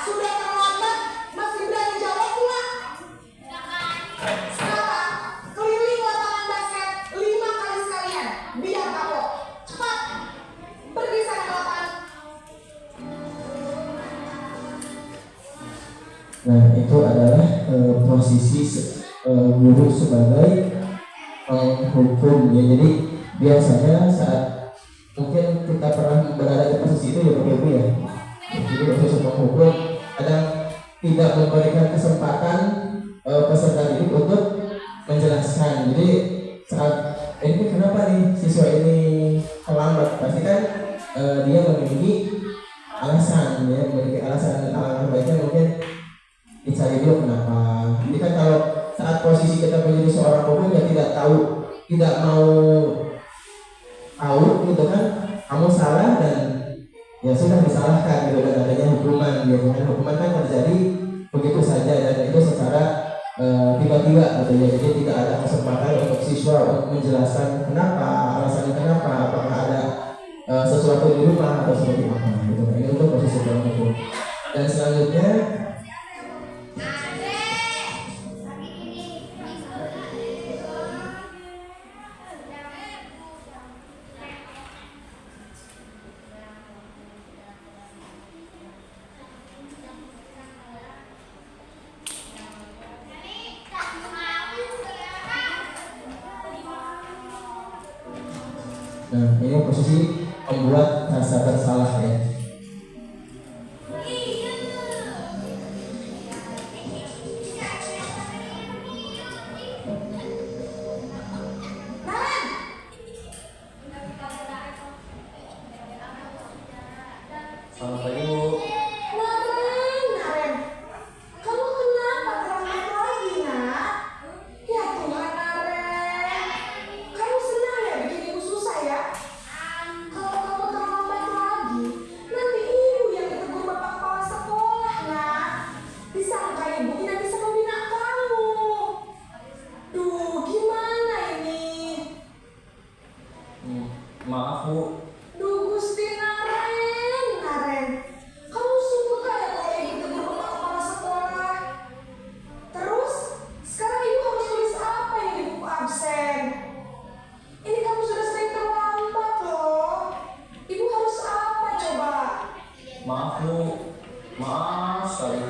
Sudah terlambat, masih berani jawab pula. Sekarang, keliling lapangan basket 5 kali sekalian. Biar kapok. Cepat. Pergi sana ke lapangan. Nah, itu adalah posisi guru sebagai penghukum ya. Jadi biasanya saat mungkin kita pernah berada di posisi itu ya Bapak Ibu ya. Jadi posisi penghukum kadang tidak memberikan kesempatan peserta didik untuk menjelaskan. Jadi saat ini kenapa nih siswa ini terlambat, pasti kan dia memiliki alasan ya, memiliki alasan. Alangkah baiknya mungkin dicari dulu kenapa. Jadi kan kalau saat posisi kita menjadi seorang penghukum ya tidak mau tahu gitu kan, kamu salah dan ya sudah disalahkan gitu kan, adanya hukuman gitu kan. Hukuman kan terjadi begitu saja dan itu secara tiba-tiba gitu ya, jadi tidak ada kesempatan untuk siswa untuk menjelaskan kenapa, alasannya kenapa, apakah ada sesuatu di rumah atau seperti apa gitu. Ini untuk posisi kurang hukum. Dan selanjutnya nah ini posisi membuat rasa bersalah ya. Selamat pagi Bu. Naren, kamu kenapa terlambat lagi, nak? Ya Tuhan, Naren. Kamu senang ya bikin ibu susah ya? Kalau kamu terlambat lagi, nanti ibu yang ditegur bapak kepala sekolah, nak. Disangka ibu tidak bisa membina kamu. Duh, gimana ini? Maaf Bu. Duh, Gusti Naren. Kamu sungguh kayak kalau ibu tegur bapak kepala sekolah. Terus, sekarang ibu harus tulis apa yang di buku absen? Ini kamu sudah sering terlambat loh. Ibu harus apa coba? Maaf Bu. Maaf sekali.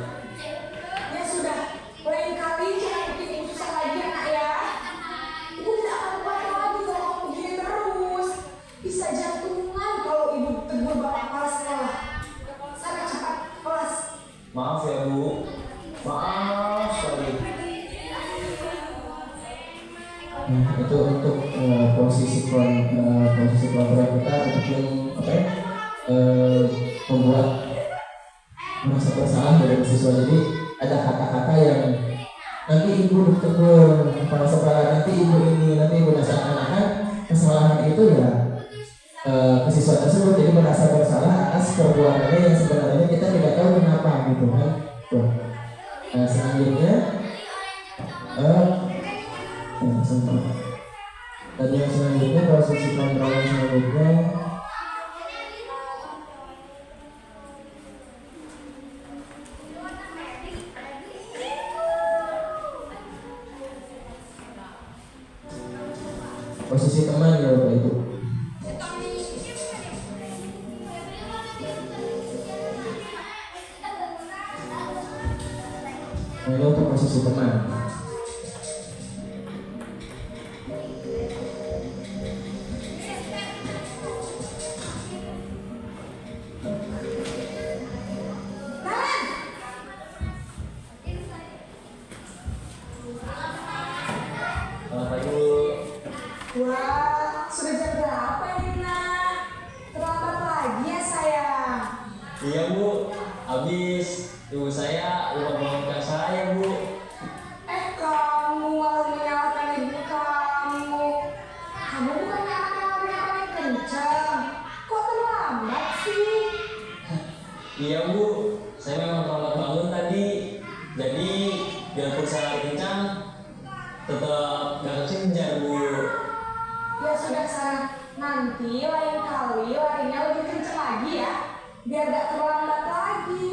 Ya sudah, lain kali jangan bikin ibu susah lagi ya, nak ya. Ibu tidak akan kuat lagi kalau kamu begini terus. Bisa jantungan kalau ibu tegur bapak kepala sekolah. Sana cepat, kelas. Maaf ya Bu. Maaf sekali. Nah, itu untuk posisi kelompok kita untuk yang apa ya, membuat merasa bersalah dari siswa. Jadi ada kata-kata yang nanti ibu ditegur kepala sekolah, nanti ibu ini, nanti ibu seakan-akan kesalahan itu ya ke siswa tersebut, jadi merasa bersalah atas perbuatannya yang sebenarnya kita tidak tahu kenapa gitu kan. Tuh. Nah, selanjutnya dan yang selanjutnya posisi kontrol yang selanjutnya posisi teman ya Bapak Ibu. Nah, ini untuk posisi teman. Selamat pagi Bu. Wah, sudah jam berapa ini, nak? Terlambat lagi ya, sayang. Iya Bu. Habis ibu saya lupa bawa bekal saya Bu. Kamu malah menyalahkan ibu kamu. Kamu bukannya anaknya lari-lari kencang. Kok terlambat sih? Iya Bu. Saya memang terlambat bangun tadi. Jadi biarpun saya lari kencang, tetap gak kekejar Bu. Ya sudah, sana. Nanti lain kali larinya lebih kencang lagi ya. Biar gak terlambat lagi.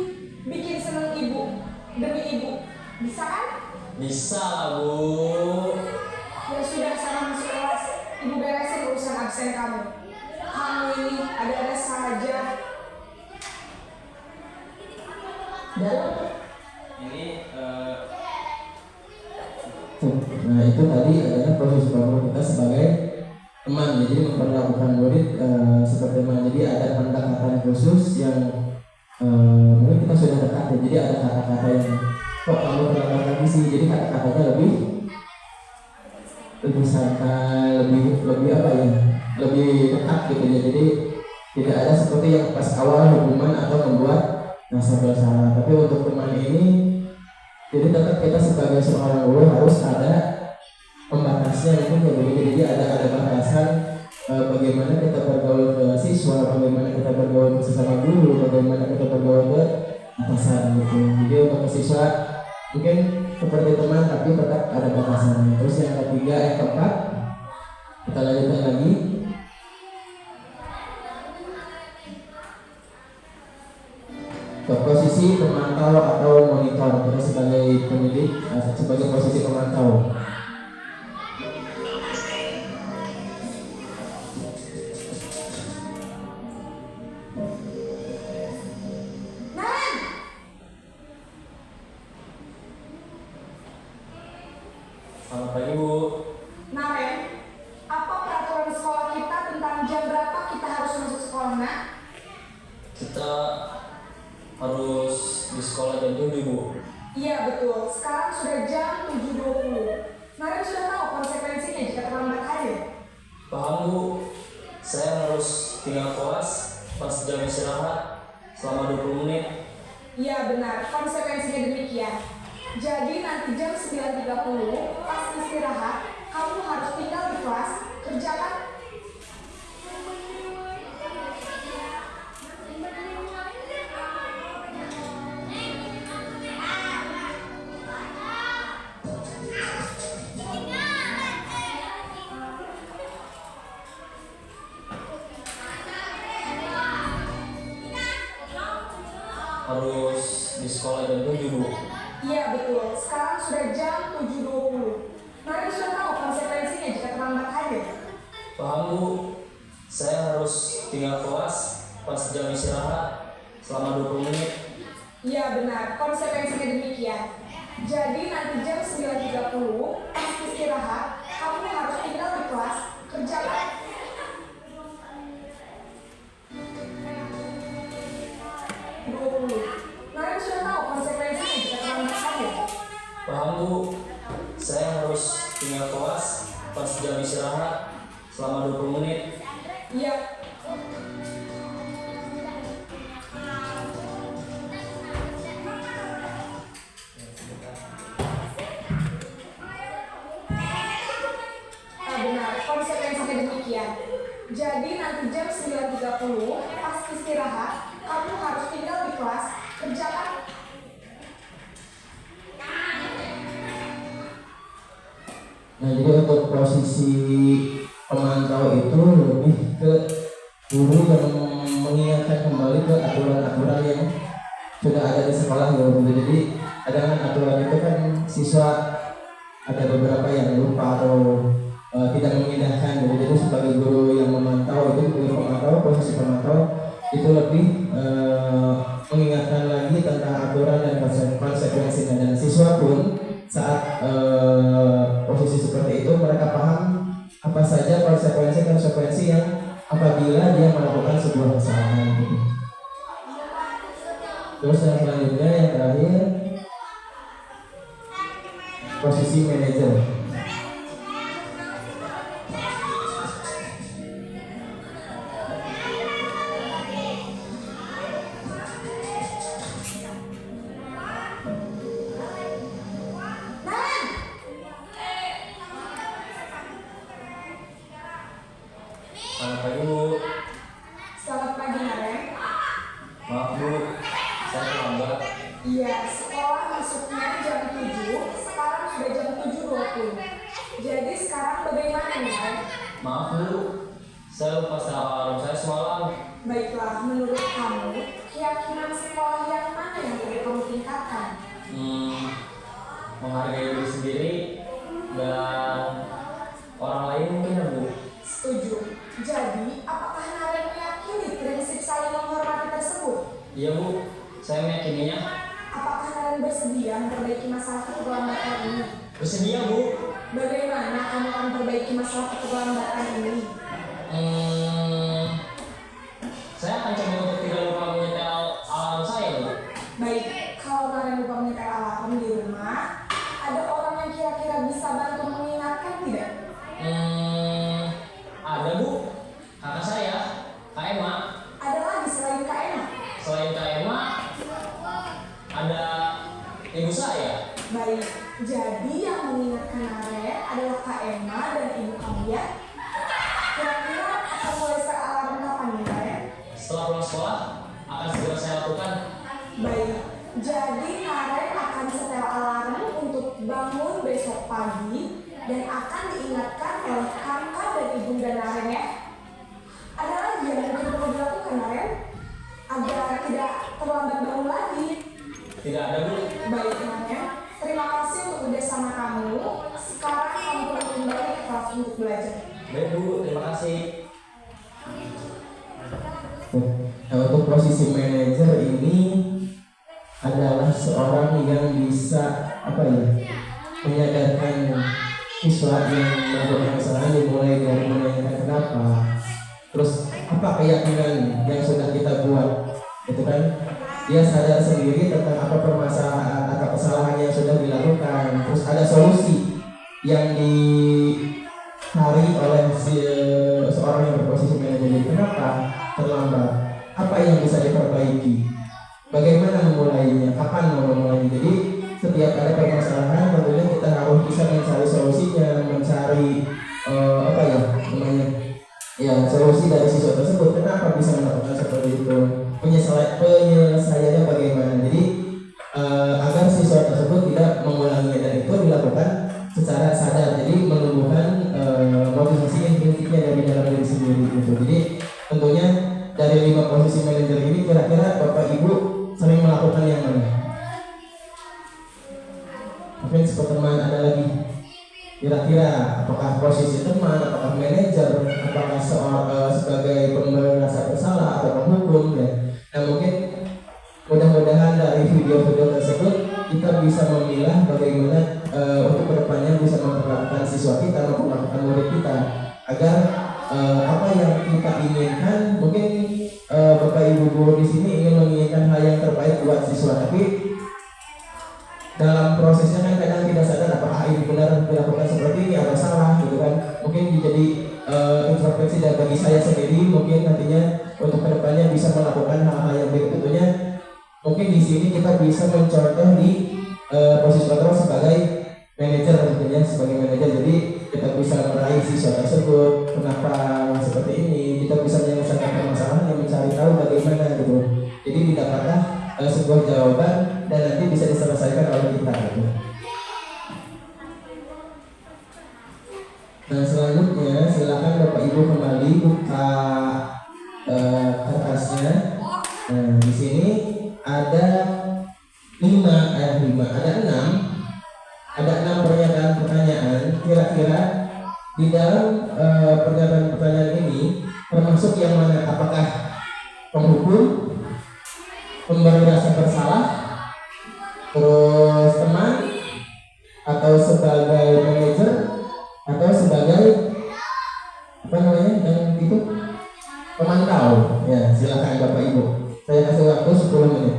Bikin seneng ibu. Demi ibu. Bisa kan? Bisa lah Bu. Ya sudah, sana masuk kelas. Ibu beresin urusan absen kamu. Kamu ini ada-ada saja. Dalam. Ini Nah, itu tadi adalah proses kontrol kita sebagai teman, jadi memperlakukan murid seperti teman. Jadi ada pendekatan khusus yang mungkin kita sudah dekat ya. Jadi ada kata-kata yang kok kamu terlambat lagi sih. Jadi kata-katanya lebih santai, lebih apa ya, lebih dekat gitu ya. Jadi tidak ada seperti yang pas awal hukuman atau membuat rasa bersalah. Tapi untuk teman ini, jadi tetap kita sebagai seorang guru harus ada pembatasnya mungkin ya begitu. Jadi ada batasan bagaimana kita bergaul ke siswa, bagaimana kita bergaul sesama guru, bagaimana kita bergaul ke atasan gitu. Jadi untuk siswa mungkin seperti teman tapi tetap ada batasannya. Terus yang ketiga, yang keempat, kita lanjutkan lagi. Ke posisi pemantau atau monitor. Kita sebagai pendidik, sebagai posisi pemantau. Selamat pagi, Bu. Naren, apa peraturan sekolah kita tentang jam berapa kita harus masuk sekolah, nak? Kita harus di sekolah jam 7, Bu. Iya betul, sekarang sudah jam 7.20. Naren sudah tahu konsekuensinya jika terlambat hadir. Paham, Bu. Saya harus tinggal kelas pas jam istirahat selama 20 menit. Iya benar, konsekuensinya demikian. Jadi nanti jam 9.30 pas istirahat, kamu harus tinggal di kelas, kerjakan. Harus di sekolah jam 7, Bu. Iya betul, sekarang sudah jam 7.20. Naren sudah tahu konsekuensinya jika terlambat hadir. Paham, Bu. Saya harus tinggal kelas pas jam istirahat selama 20 menit. Iya benar, konsekuensinya demikian. Jadi nanti jam 9.30 pas istirahat, kamu harus tinggal di kelas, kerjakan. Naren sudah tahu konsekuensinya jika terlambat hadir. Paham, Bu. Saya harus tinggal kelas pas jam istirahat selama 20 menit. Iya. Benar, konsekuensinya demikian. Jadi nanti jam 9.30 pas istirahat, kamu harus tinggal di kelas, kerjakan. Nah, jadi untuk posisi pemantau itu lebih ke guru yang mengingatkan kembali ke aturan-aturan yang sudah ada di sekolah gitu. Jadi ada kan aturan itu kan siswa ada beberapa yang lupa atau tidak mengindahkan. Jadi sebagai guru yang memantau itu, guru pemantau, posisi pemantau itu lebih mengingatkan lagi tentang aturan dan konsekuensinya, dan siswa pun saat posisi seperti itu mereka paham apa saja konsekuensi yang apabila dia melakukan sebuah kesalahan gitu. Terus yang selanjutnya, yang terakhir, posisi manajer. Selamat pagi, Bu. Selamat pagi, Naren. Maaf, Bu. Saya terlambat. Iya, sekolah masuknya jam 7, sekarang sudah jam 7.20. Jadi sekarang bagaimana, Naren? Maaf, Bu. Saya lupa setel alarm saya semalam. Baiklah, menurut kamu, keyakinan sekolah yang mana yang perlu kamu tingkatkan? Menghargai diri sendiri dan orang lain mungkin, ya, Bu. Setuju. Jadi, apakah Naren meyakini prinsip saling menghormati tersebut? Iya, Bu. Saya meyakininya. Apakah Naren bersedia memperbaiki masalah keterlambatan ini? Bersedia, Bu. Bagaimana kamu akan memperbaiki masalah keterlambatan ini? Saya akan coba untuk tidak lupa menyetel alarm saya, Bu. Baik, kalau Naren lupa menyetel alarm di rumah, ada orang yang kira-kira bisa bantu mengingatkan tidak? Ada, Bu. Kakak saya, Kak Emma. Ada lagi selain Kak Emma? Selain Kak Emma, ada ibu saya. Baik, jadi yang mengingatkan Naren adalah Kak Emma dan ibu kamu ya? Kira-kira sekolah akan segera saya lakukan. Baik, jadi Naren akan setel alarm untuk bangun besok pagi dan akan diingatkan oleh kakak dan ibunda Naren ya. Ada lagi yang mungkin perlu dilakukan Naren agar tidak terlambat bangun lagi? Tidak ada, Bu. Baik Naren, terima kasih untuk kerjasama kamu. Sekarang kamu perlu kembali ke kelas untuk belajar. Baik, Bu. Terima kasih. Nah, untuk posisi manajer ini adalah seorang yang bisa menyadarkan siswa yang melakukan kesalahan, dimulai dari menanyakan kenapa, terus apa keyakinan yang sudah kita buat, gitu kan? Dia sadar sendiri tentang apa permasalahan atau kesalahan yang sudah dilakukan, terus ada solusi yang dicari oleh seorang yang berposisi manajer. Kenapa terlambat? Apa yang bisa diperbaiki? Bagaimana memulainya? Kapan mau memulainya? Jadi setiap ada permasalahan tentunya kita harus bisa mencari solusinya, mencari solusi dari siswa tersebut. Kenapa bisa melakukan seperti itu? Penyelesaiannya bagaimana? Jadi agar siswa tersebut tidak mengulanginya, dan itu dilakukan secara sadar. Jadi menumbuhkan motivasi intrinsiknya dari dalam diri sendiri gitu. Jadi tentunya dari 5 posisi manajer ini kira-kira Bapak Ibu sering melakukan yang mana? Mungkin seperti teman ada lagi. Kira-kira apakah posisi teman, apakah manajer, apakah sebagai pemberi rasa bersalah atau penghukum ya. Nah mungkin mudah-mudahan dari video-video tersebut kita bisa memilah bagaimana untuk kedepannya bisa memperlakukan siswa kita, memperlakukan murid kita agar apa yang kita inginkan. Mungkin Bapak Ibu guru di sini ingin menginginkan hal yang terbaik buat siswa, tapi dalam prosesnya kan kadang tidak sadar apakah ini benar dilakukan seperti ini atau salah gitu kan. Mungkin jadi introspeksi dan bagi saya sendiri mungkin nantinya untuk kedepannya bisa melakukan hal-hal yang baik. Tentunya mungkin di sini kita bisa mencontoh di posisi kontrol sebagai manajer, tentunya sebagai manajer. Jadi kita bisa meraih siswa tersebut kenapa seperti ini, kita bisa menyelesaikan permasalahan yang mencari tahu bagaimana gitu. Jadi didapatkan sebuah jawaban dan nanti bisa diselesaikan oleh kita gitu. Nah selanjutnya silakan Bapak Ibu kembali buka kertasnya. Nah di sini ada 6 pertanyaan. Kira-kira di dalam pertanyaan ini termasuk yang mana? Apakah penghukum, pemberi rasa bersalah, terus teman, atau sebagai manajer, atau sebagai yang itu pemantau? Ya silakan Bapak Ibu. Saya kasih waktu 10 menit.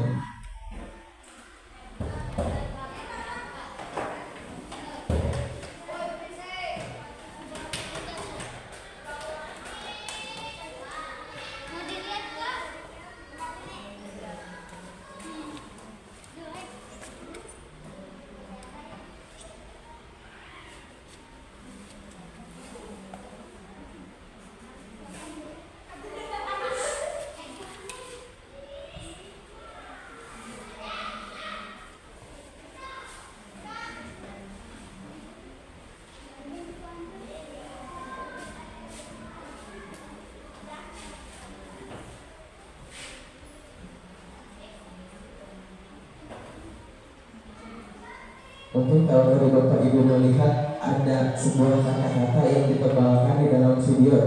Mungkin kalau dari Bapak Ibu melihat ada sebuah kata-kata yang ditebalkan di dalam video.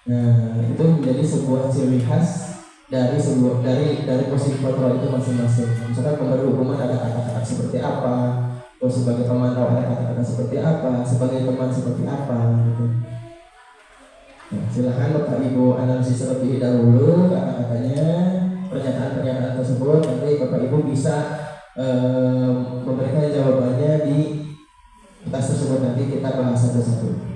Nah, itu menjadi sebuah ciri khas dari posisi kontrol itu masing-masing. Misalkan pemberi hukuman ada kata-kata seperti apa, terus sebagai pemantau ada kata-kata seperti apa, sebagai teman seperti apa gitu. Nah, silakan Bapak Ibu analisis terlebih dahulu kata-katanya, pernyataan-pernyataan tersebut. Nanti Bapak Ibu bisa memberikan jawabannya di kertas tersebut. Nanti kita bahas satu-satu.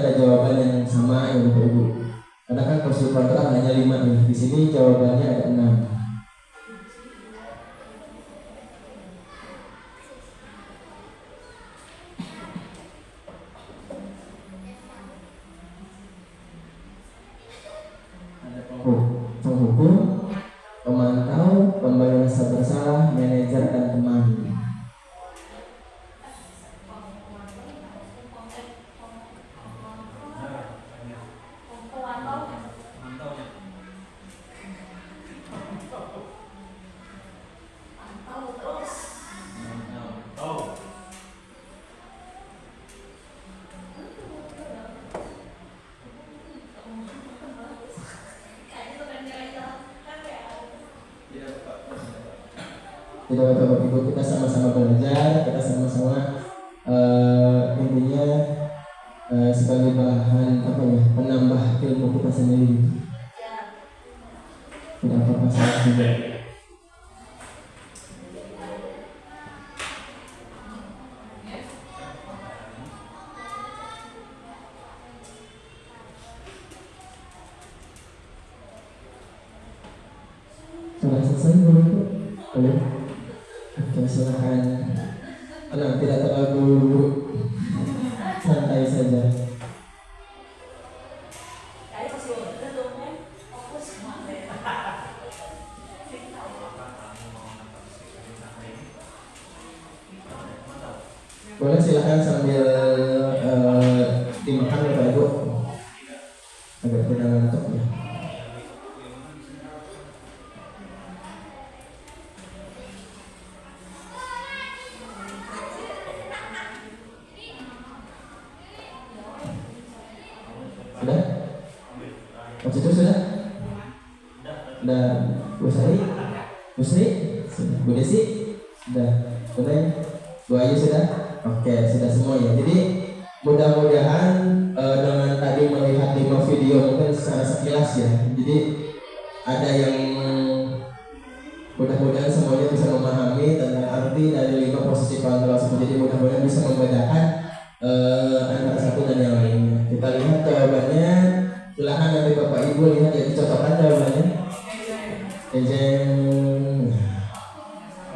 ada jawaban yang sama ya Bapak Ibu. Karena kan posisi kontra hanya 5 nih. Di sini jawabannya ada 6. Penghukum, pemantau, pembayar rasa bersalah, manajer dan teman. Tidak Bapak Ibu, kita sama-sama belajar, kita sama-sama intinya sebagai bahan penambah ilmu kita sendiri. Tidak apa-apa salah juga. Sudah selesai Bapak Ibu? Boleh? Oke, silakan. Tenang, tidak terlalu santai saja. Boleh silakan sambil dimakan Bapak Ibu. Agak tidak ngantuk ya. Sudah? Mas itu sudah? Sudah. Bu Sari? Bu Sri? Sudah. Bu Desi? Sudah. Sudah? Bu Ayu sudah? Oke, sudah semua ya. Jadi mudah-mudahan dengan tadi melihat 5 video mungkin secara sekilas ya. Jadi ada yang mudah-mudahan semuanya bisa memahami tentang arti dari 5 posisi kontrol. Jadi mudah-mudahan bisa membedakan antara satu dan yang lainnya. Kita lihat jawabannya. Silahkan nanti Bapak Ibu lihat ya, dicocokkan jawabannya.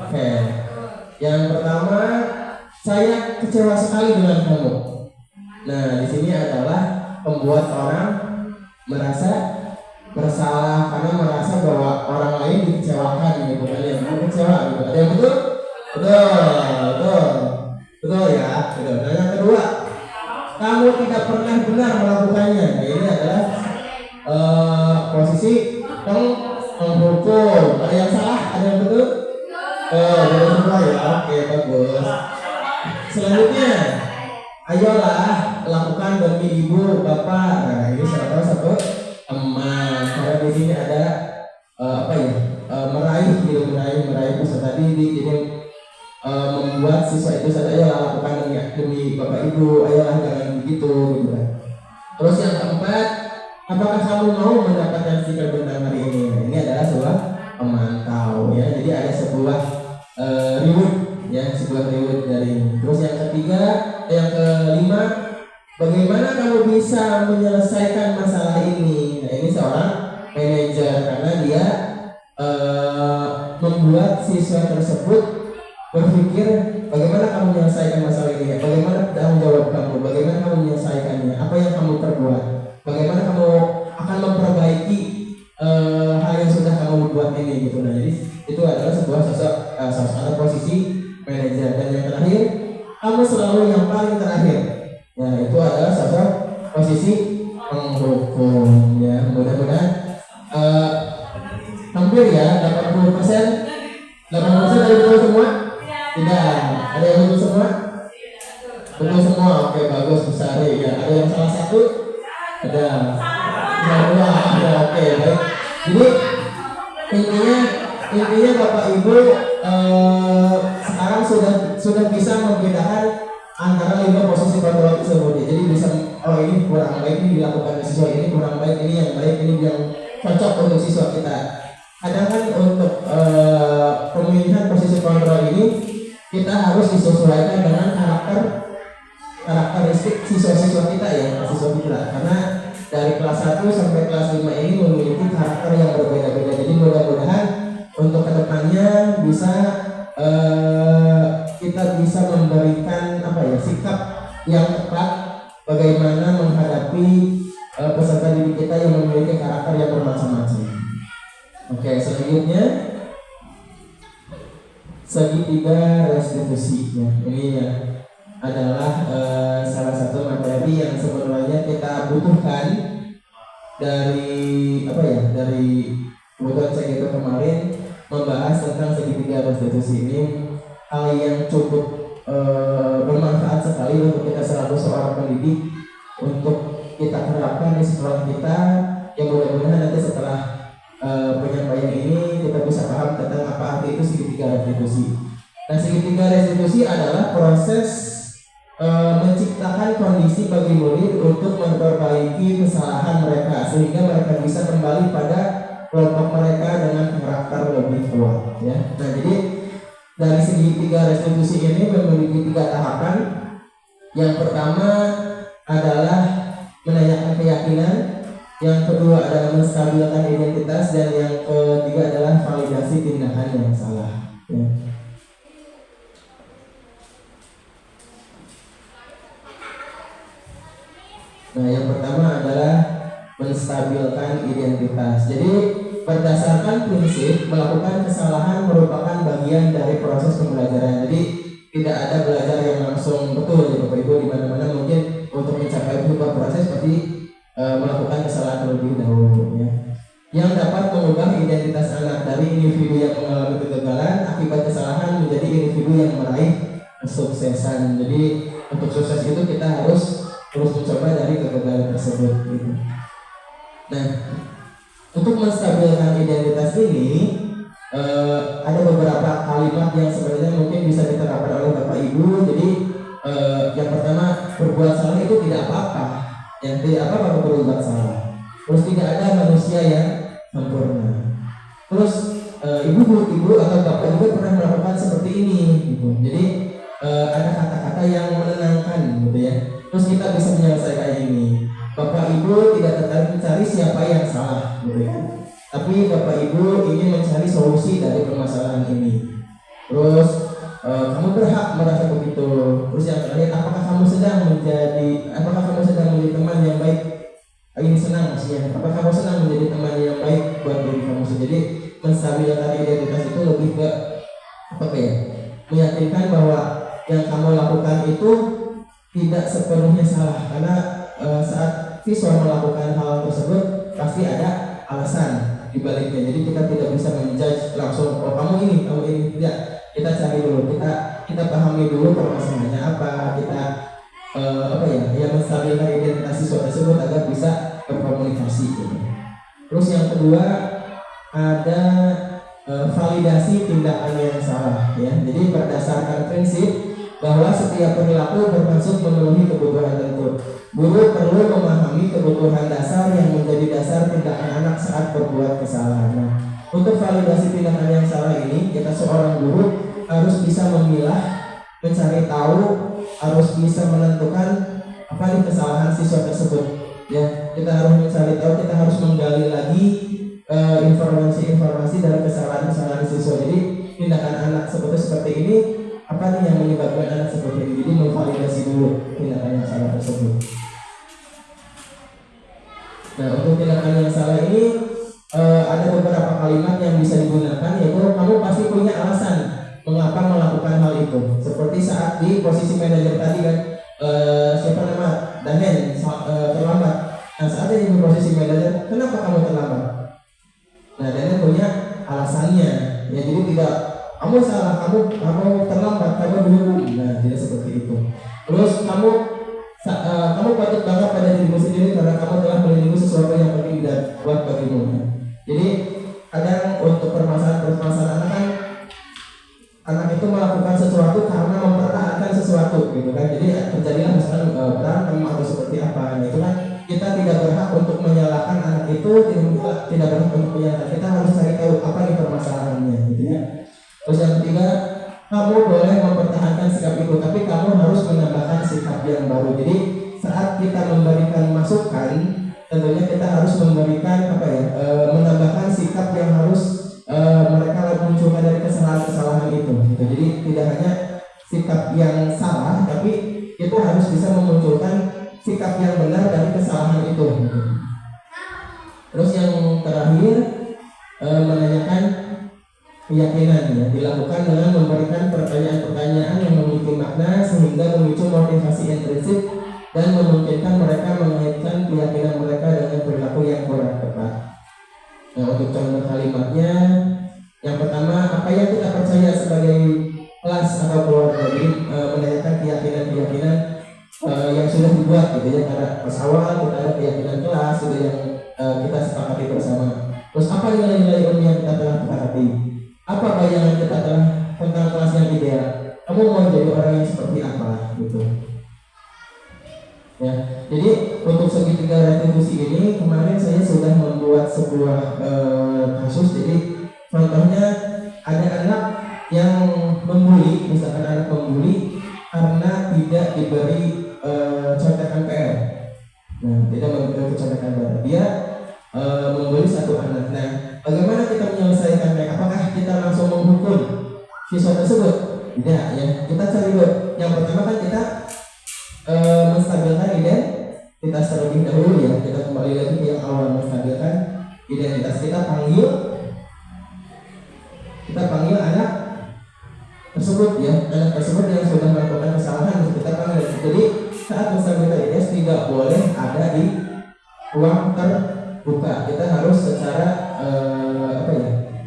Oke. Yang pertama, saya kecewa sekali dengan kamu. Nah, di sini adalah membuat orang merasa bersalah karena merasa bahwa orang lain dikecewakan gitu kan, yang kecewa gitu. Ada yang betul? Betul ya. Betul. Dan yang kedua, kamu tidak pernah benar melakukannya. Nah, ini adalah posisi menghukum. Ada yang salah? Ada yang betul? Betul semua ya. Oke, bagus. Selanjutnya, ayolah lakukan demi ibu, bapak. Nah, ini salah satu teman. Karena di sini ada meraih peserta didik. Jadi membuat siswa itu saja ayolah lakukan demi bapak ibu. Ayolah jangan begitu, gitu kan. Terus yang keempat, apakah kamu mau mendapatkan stiker bintang hari ini? Nah, ini adalah sebuah pemantau ya. Jadi ada sebuah reward ya, sebuah reward dari ini. Terus yang ketiga, yang kelima, bagaimana kamu bisa menyelesaikan masalah ini? Nah, ini seorang manajer karena dia membuat siswa tersebut berpikir bagaimana kamu menyelesaikan masalah ini, bagaimana tanggung jawab kamu, bagaimana kamu menyelesaikannya, apa yang kamu perbuat, bagaimana kamu akan memperbaiki hal yang sudah kamu buat ini gitu. Nah, jadi itu adalah sebuah sosok atau posisi manajer. Dan yang terakhir, kamu selalu yang paling terakhir. Ya, itu adalah sosok posisi penghukum ya. Mudah-mudahan hampir ya 80% dari betul semua. Tidak, ada yang betul semua? Betul semua. Oke, bagus, besar ya. Ada yang salah satu? Ada. Dua. Oke, baik. Jadi intinya Bapak Ibu sekarang sudah bisa membedakan antara 5 posisi kontrol tersebut. Jadi bisa, oh ini kurang baik, ini dilakukan siswa, ini kurang baik, ini yang baik, ini yang cocok untuk siswa kita. Kadang kan untuk pemilihan posisi kontrol ini kita harus disesuaikan dengan karakteristik siswa-siswa kita ya, siswa kita mutlak, karena dari kelas 1 sampai kelas 5 ini memiliki karakter yang berbeda-beda. Jadi mudah-mudahan untuk kedepannya bisa kita bisa memberikan sikap yang tepat bagaimana menghadapi peserta didik kita yang memiliki karakter yang bermacam-macam. Oke, selanjutnya segitiga restitusi. Ini ya adalah salah satu materi yang sebenarnya kita butuhkan dari kebutuhan saya itu kemarin membahas tentang segitiga restitusi. Ini hal yang cukup bermanfaat sekali untuk kita selalu seorang pendidik untuk kita terapkan di sekolah kita, yang mudah-mudahan nanti setelah penyampaian ini kita bisa paham tentang apa arti itu segitiga restitusi. Nah, segitiga restitusi adalah proses menciptakan kondisi bagi murid untuk memperbaiki kesalahan mereka sehingga mereka bisa kembali pada kelompok mereka dengan karakter lebih kuat. Ya. Nah, jadi dari segitiga restitusi ini memiliki 3 tahapan. Yang pertama adalah menanyakan keyakinan, yang kedua adalah menstabilkan identitas, dan yang ketiga adalah validasi tindakan yang salah. Ya. Nah, yang pertama adalah menstabilkan identitas. Jadi berdasarkan prinsip melakukan kesalahan merupakan bagian dari proses pembelajaran. Jadi tidak ada belajar yang langsung betul ya Bapak Ibu, di mana-mana mungkin untuk mencapai sebuah proses pasti melakukan kesalahan terlebih dahulu ya. Yang dapat mengubah identitas anak dari individu yang mengalami kegagalan akibat kesalahan menjadi individu yang meraih kesuksesan. Jadi untuk sukses itu kita harus terus mencoba dari kegagalan tersebut gitu. Nah, untuk menstabilkan identitas ini ada beberapa kalimat yang sebenarnya mungkin bisa diterapkan oleh Bapak Ibu. Jadi yang pertama, berbuat salah itu tidak apa-apa. Yang tidak apa-apa berbuat salah. Terus tidak ada manusia yang sempurna. Terus ibu atau bapak juga pernah melakukan seperti ini gitu. Jadi ada kata-kata yang menenangkan gitu ya. Terus kita bisa menyelesaikan ini. Bapak Ibu tidak tertarik mencari siapa yang salah gitu ya. Tapi Bapak Ibu ingin mencari solusi dari permasalahan ini. Terus kamu berhak merasa begitu. Terus yang terakhir, apakah kamu sedang menjadi teman yang baik? Ini senang maksudnya. Apakah kamu senang menjadi teman yang baik buat diri kamu sendiri? Jadi menstabilkan identitas itu lebih ke meyakinkan bahwa yang kamu lakukan itu tidak sepenuhnya salah, karena saat siswa melakukan hal tersebut pasti ada alasan di baliknya. Jadi kita tidak bisa menjudge langsung, oh kamu ini. Tidak. Kita cari dulu, kita pahami dulu permasalahannya apa, kita menstabilkan identitas siswa tersebut agar bisa berkomunikasi gitu. Terus yang kedua ada validasi tindakan yang salah ya. Jadi berdasarkan prinsip bahwa setiap perilaku bermaksud memenuhi kebutuhan tertentu. Guru perlu memahami kebutuhan dasar yang menjadi dasar tindakan anak saat berbuat kesalahan. Nah, untuk validasi tindakan yang salah ini, kita seorang guru harus bisa memilah, mencari tahu, harus bisa menentukan apa nih kesalahan siswa tersebut. Ya, kita harus mencari tahu, kita harus menggali lagi informasi-informasi dari kesalahan-kesalahan siswa. Jadi tindakan anak seperti ini, apa nih yang menyebabkan anak seperti ini? Jadi memvalidasi dulu tindakan yang salah tersebut. Nah, untuk tindakan yang salah ini ada beberapa kalimat yang bisa digunakan, yaitu kamu pasti punya alasan mengapa melakukan hal itu. Seperti saat di posisi manajer tadi kan, Danen terlambat. Nah, saat ini di posisi manajer, kenapa kamu terlambat? Nah, Danen punya alasannya. Ya, jadi tidak kamu salah, kamu terlambat, kamu dulu. Nah, tidak seperti itu. Terus kamu patut bangga pada dirimu sendiri karena kamu telah melindungi sesuatu yang penting dan buat bagimu. Jadi kadang untuk permasalahan anak itu melakukan sesuatu karena mempertahankan sesuatu gitu kan. Jadi terjadilah misalkan berantem atau seperti apa gitu kan. Kita tidak berhak untuk menyalahkan anak itu, tidak berhak untuk menyalahkan. Kita harus cari tahu apa nih permasalahannya gitu ya. Terus yang ketiga, kamu boleh mempertahankan sikap itu, tapi kamu harus menambahkan sikap yang baru. Jadi saat kita memberikan masukan keyakinan ya, dilakukan dengan memberikan pertanyaan-pertanyaan yang memiliki makna sehingga memicu motivasi intrinsik dan memungkinkan mereka mengaitkan keyakinan mereka dengan perilaku yang kurang tepat. Nah, untuk contoh kalimatnya, yang pertama, apa yang kita percaya sebagai kelas atau keluarga. Jadi menanyakan keyakinan-keyakinan yang sudah dibuat gitu ya, karena pas awal kita ada keyakinan kelas gitu yang kita sepakati bersama. Terus apa nilai-nilai ilmu yang kita telah sepakati? Apa bayangan kita telah tentang kelas yang ideal? Kamu mau jadi orang yang seperti apa gitu? Ya, jadi untuk segitiga retribusi ini kemarin saya sudah membuat sebuah kasus. Jadi contohnya ada anak yang membuli, misalkan anak membuli karena tidak diberi contekan PR. Nah, tidak memberi contekan PR. Dia membuli satu anak. Nah, bagaimana kita menyelesaikannya? Apakah kita langsung menghukum siswa tersebut? Tidak ya. Kita cari dulu. Yang pertama kan kita menstabilkan identitas terlebih dahulu ya. Kita kembali lagi ke yang awal, menstabilkan identitas. Kita panggil anak tersebut ya, anak tersebut yang sudah melakukan kesalahan kita panggil. Jadi saat menstabilkan identitas tidak boleh ada di ruang terbuka. Kita harus secara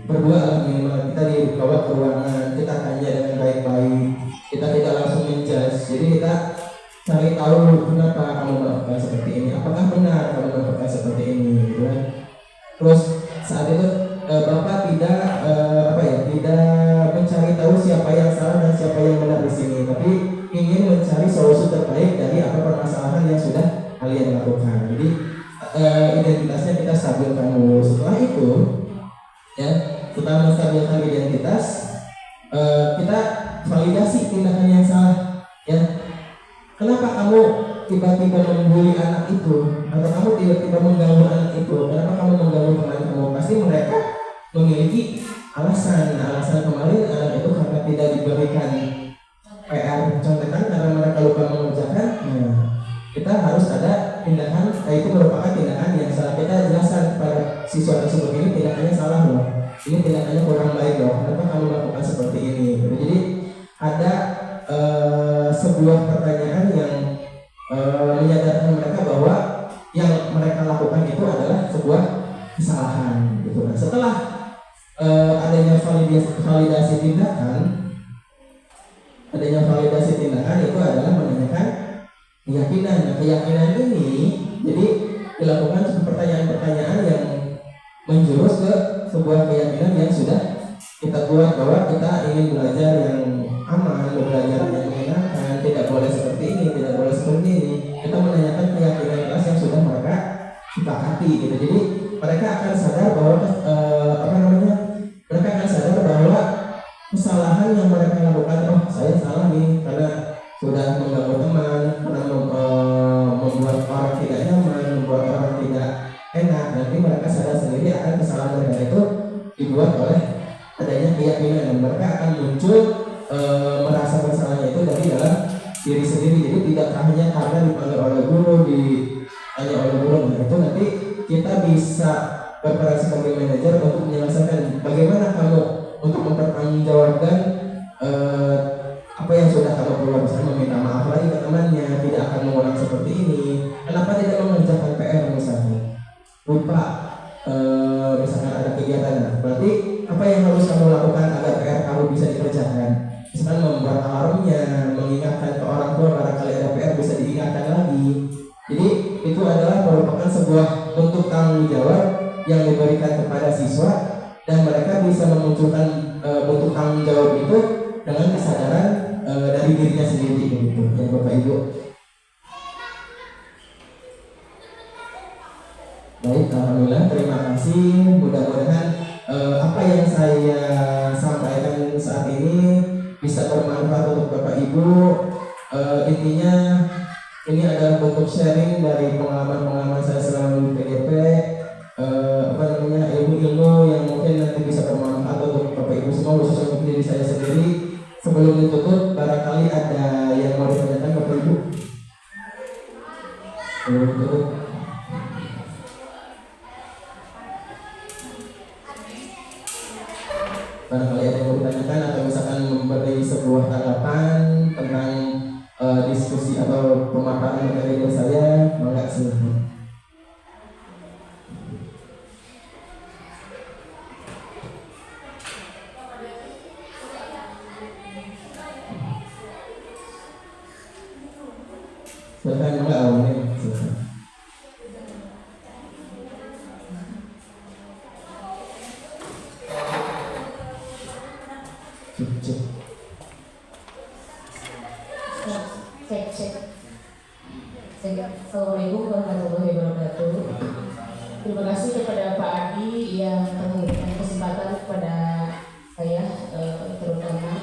berdua lah minimal. Kita dibawa ke ruangan, kita tanya dengan baik-baik. Kita tidak langsung menjudge. Jadi kita cari tahu kenapa kamu melakukan seperti ini, apakah benar kamu melakukan seperti ini gitu kan. Terus saat itu Bapak tidak tidak mencari tahu siapa yang salah dan siapa yang benar di sini, tapi ingin mencari solusi terbaik dari apa permasalahan yang sudah kalian lakukan. Jadi identitasnya kita stabilkan dulu. Setelah itu ya, setelah menstabilkan identitas, kita validasi tindakan yang salah ya. Kenapa kamu tiba-tiba membuli anak itu, atau kamu tiba-tiba mengganggu anak itu? Kenapa kamu mengganggu teman kamu? Pasti mereka memiliki alasan. Nah, alasan kemarin anak itu karena tidak diberikan PR contekan karena mereka lupa mengerjakan. Nah, kita harus ada tindakan, itu merupakan tindakan yang salah. Kita jelaskan pada siswa tersebut, ini tindakannya salah loh, ini tindakannya kurang baik loh, kenapa kamu melakukan seperti ini? Jadi ada sebuah pertanyaan yang menyadarkan mereka bahwa yang mereka lakukan itu adalah sebuah kesalahan gitu. Nah, setelah adanya validasi tindakan itu adalah menanyakan keyakinan. Nah, keyakinan ini jadi dilakukan pertanyaan-pertanyaan yang menjurus ke sebuah keyakinan yang sudah kita buat, bahwa kita ingin belajar yang aman, belajar yang menyenangkan, tidak boleh seperti ini, tidak boleh seperti ini. Kita menanyakan keyakinan kelas yang sudah mereka sepakati gitu. Jadi mereka akan sadar bahwa mereka akan sadar bahwa kesalahan yang mereka lakukan, oh saya salah nih karena sudah mengganggu teman, karena membuat orang tidak nyaman, membuat orang tidak enak. Nanti mereka sadar sendiri akan kesalahan mereka itu dibuat oleh adanya keyakinan, dan mereka akan muncul merasa bersalahnya itu dari dalam diri sendiri. Jadi tidak hanya karena dipanggil oleh guru, ditanya oleh guru. Nah, itu nanti kita bisa berperan sebagai manajer untuk menyelesaikan bagaimana kamu untuk mempertanggungjawabkan apa yang sudah kamu perbuat. Misalnya meminta maaf lagi ke temannya, tidak akan mengulang seperti ini. Kenapa tidak mengerjakan PR misalnya, lupa misalkan ada kegiatan. Berarti apa yang harus kamu lakukan agar PR kamu bisa dikerjakan? Misalkan membuat alarmnya, mengingatkan ke orang tua barangkali ada PR bisa diingatkan lagi. Jadi itu adalah merupakan sebuah bentuk tanggung jawab yang diberikan kepada siswa, dan mereka bisa memunculkan bentuk tanggung jawab itu dengan kesadaran dari dirinya sendiri gitu ya Bapak Ibu. Baik, alhamdulillah, terima kasih. Mudah-mudahan apa yang saya sampaikan saat ini bisa bermanfaat untuk Bapak Ibu. Intinya ini adalah bentuk sharing dari pengalaman-pengalaman saya selama di PGP, ilmu-ilmu yang mungkin nanti bisa bermanfaat untuk Bapak Ibu semua, khususnya untuk diri saya sendiri. Sebelum ditutup, barangkali ada yang mau ditanyakan Bapak Ibu? Sebelum ditutup, barangkali tanggapan tentang diskusi atau pemaparan materi dari saya, mangga silakan. Silakan mangga awalnya silakan. Cek. Assalamualaikum warahmatullahi wabarakatuh. Terima kasih kepada Pak Adi yang memberikan kesempatan kepada saya terutama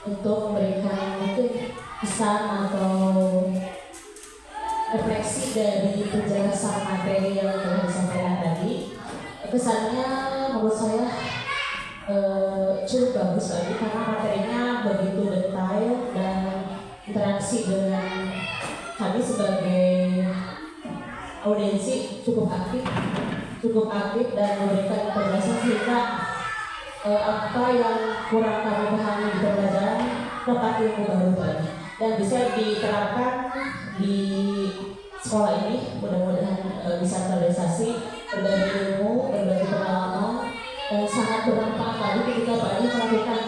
untuk memberikan mungkin pesan atau refleksi dari penjelasan materi yang telah disampaikan tadi. Kesannya menurut saya cukup bagus lagi karena materinya begitu detail dan interaksi dengan kami sebagai audiensi cukup aktif dan memberikan penjelasan sehingga apa yang kurang kami pahami di pembelajaran dapat ilmu baru lagi dan bisa diterapkan di sekolah ini. Mudah-mudahan bisa terrealisasi, berbagi ilmu, berbagi pengalaman, dan sangat bermanfaat lagi ketika Pak Adi melakukan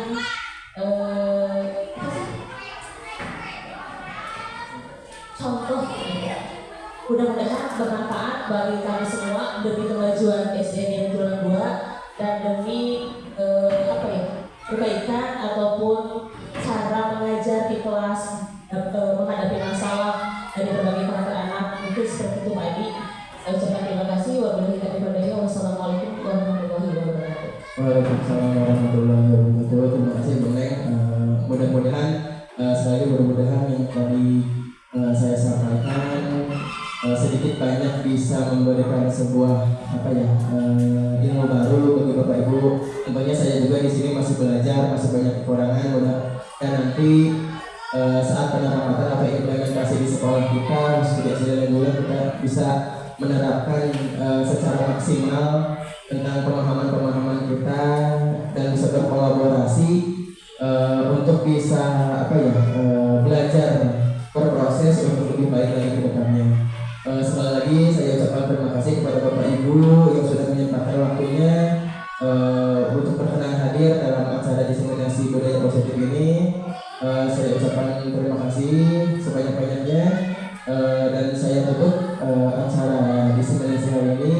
contoh. Mudah-mudahan bermanfaat bagi kami semua demi kemajuan SDN Tulang 2 dan demi perbaikan ataupun cara mengajar di kelas menghadapi masalah dari berbagai karakter anak. Mungkin seperti itu Pak Adi. Saya ucapkan terima kasih. Wassalamualaikum warahmatullahi wabarakatuh. Waalaikumsalam warahmatullahi wabarakatuh. Terima kasih Bang Neng. Mudah-mudahan sekali mudah-mudahan yang tadi saya sampaikan sedikit banyak bisa memberikan sebuah ilmu baru bagi Bapak Ibu. Tentunya saya juga di sini masih belajar, masih banyak kekurangan. Dan nanti saat penerapan atau implementasi di sekolah kita, sudah kita bisa menerapkan secara maksimal tentang pemahaman-pemahaman kita dan bisa berkolaborasi untuk bisa belajar berproses untuk lebih baik lagi ke depannya. Sekali lagi saya ucapkan terima kasih kepada Bapak Ibu yang sudah menyempatkan waktunya untuk berkenan hadir dalam acara diseminasi budaya positif ini. Saya ucapkan terima kasih sebanyak-banyaknya dan saya tutup acara diseminasi hari ini.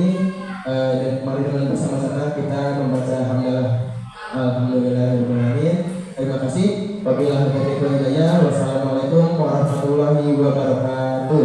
Dan mari dengan bersama-sama kita membaca hamdalah. Alhamdulillahirobbilalamin. Terima kasih. Wabillahi taufiq wal hidayah. Wassalamualaikum warahmatullahi wabarakatuh.